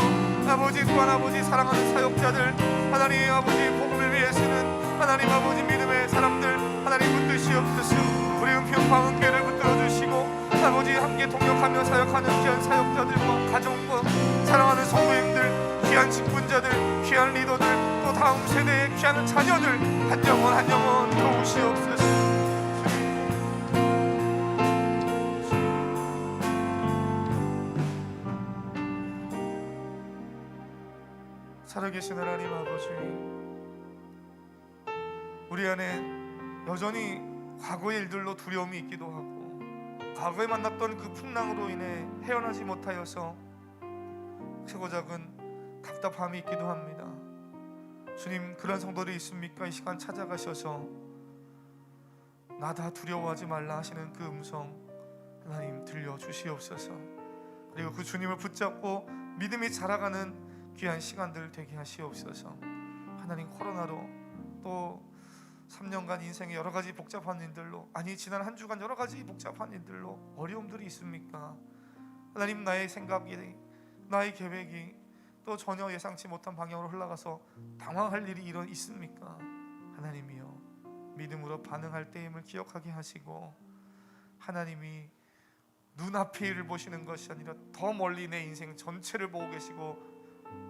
S1: 아버지, 또한 아버지 사랑하는 사역자들 하나님 아버지 복음을 위해 쓰는 하나님 아버지 믿음의 사람들 하나님 붙드시옵소서. 우리 은평 광흥교회를 붙들어 주시고 아버지, 함께 동역하며 사역하는 귀한 사역자들과 가정과 사랑하는 성도님들, 귀한 직분자들, 귀한 리더들, 또 다음 세대의 귀한 자녀들 한 영혼 한 영혼 도우시옵소서. 살아계신 하나님 아버지, 우리 안에 여전히 과거의 일들로 두려움이 있기도 하고 과거에 만났던 그 풍랑으로 인해 헤어나지 못하여서 크고 작은 답답함이 있기도 합니다. 주님, 그런 성도들이 있습니까? 이 시간 찾아가셔서 나다 두려워하지 말라 하시는 그 음성 하나님 들려주시옵소서. 그리고 그 주님을 붙잡고 믿음이 자라가는 귀한 시간들 되게 하시옵소서. 하나님, 코로나로 또 3년간 인생의 여러 가지 복잡한 일들로, 아니 지난 한 주간 여러 가지 복잡한 일들로 어려움들이 있습니까? 하나님, 나의 생각이, 나의 계획이 또 전혀 예상치 못한 방향으로 흘러가서 당황할 일이 있습니까? 하나님이여, 믿음으로 반응할 때임을 기억하게 하시고, 하나님이 눈앞의 일을 보시는 것이 아니라 더 멀리 내 인생 전체를 보고 계시고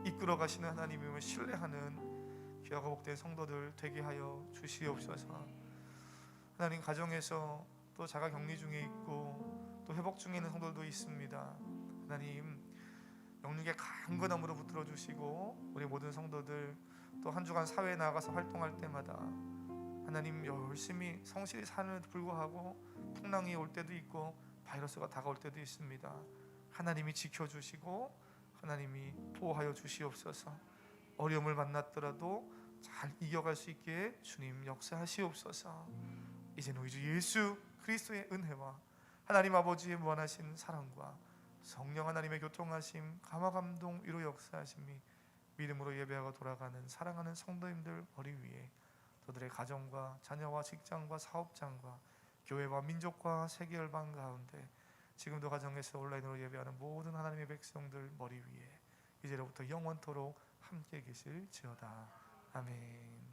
S1: 이끌어 가시는 하나님임을 신뢰하는 귀하고 복된 성도들 되게 하여 주시옵소서. 하나님, 가정에서 또 자가 격리 중에 있고 또 회복 중에 있는 성도들도 있습니다. 하나님, 영육의 강건함으로 붙들어 주시고 우리 모든 성도들 또 한 주간 사회에 나가서 활동할 때마다 하나님 열심히 성실히 사는데도 불구하고 풍랑이 올 때도 있고 바이러스가 다가올 때도 있습니다. 하나님이 지켜주시고 하나님이 보호하여 주시옵소서. 어려움을 만났더라도 잘 이겨갈 수 있게 주님 역사하시옵소서. 이제는 우리 주 예수 그리스도의 은혜와 하나님 아버지의 무한하신 사랑과 성령 하나님의 교통하심, 감화감동, 위로 역사하심이 믿음으로 예배하고 돌아가는 사랑하는 성도님들 머리 위에, 저들의 가정과 자녀와 직장과 사업장과 교회와 민족과 세계 열방 가운데, 지금도 가정에서 온라인으로 예배하는 모든 하나님의 백성들 머리 위에 이제로부터 영원토록 함께 계실지어다. 아멘.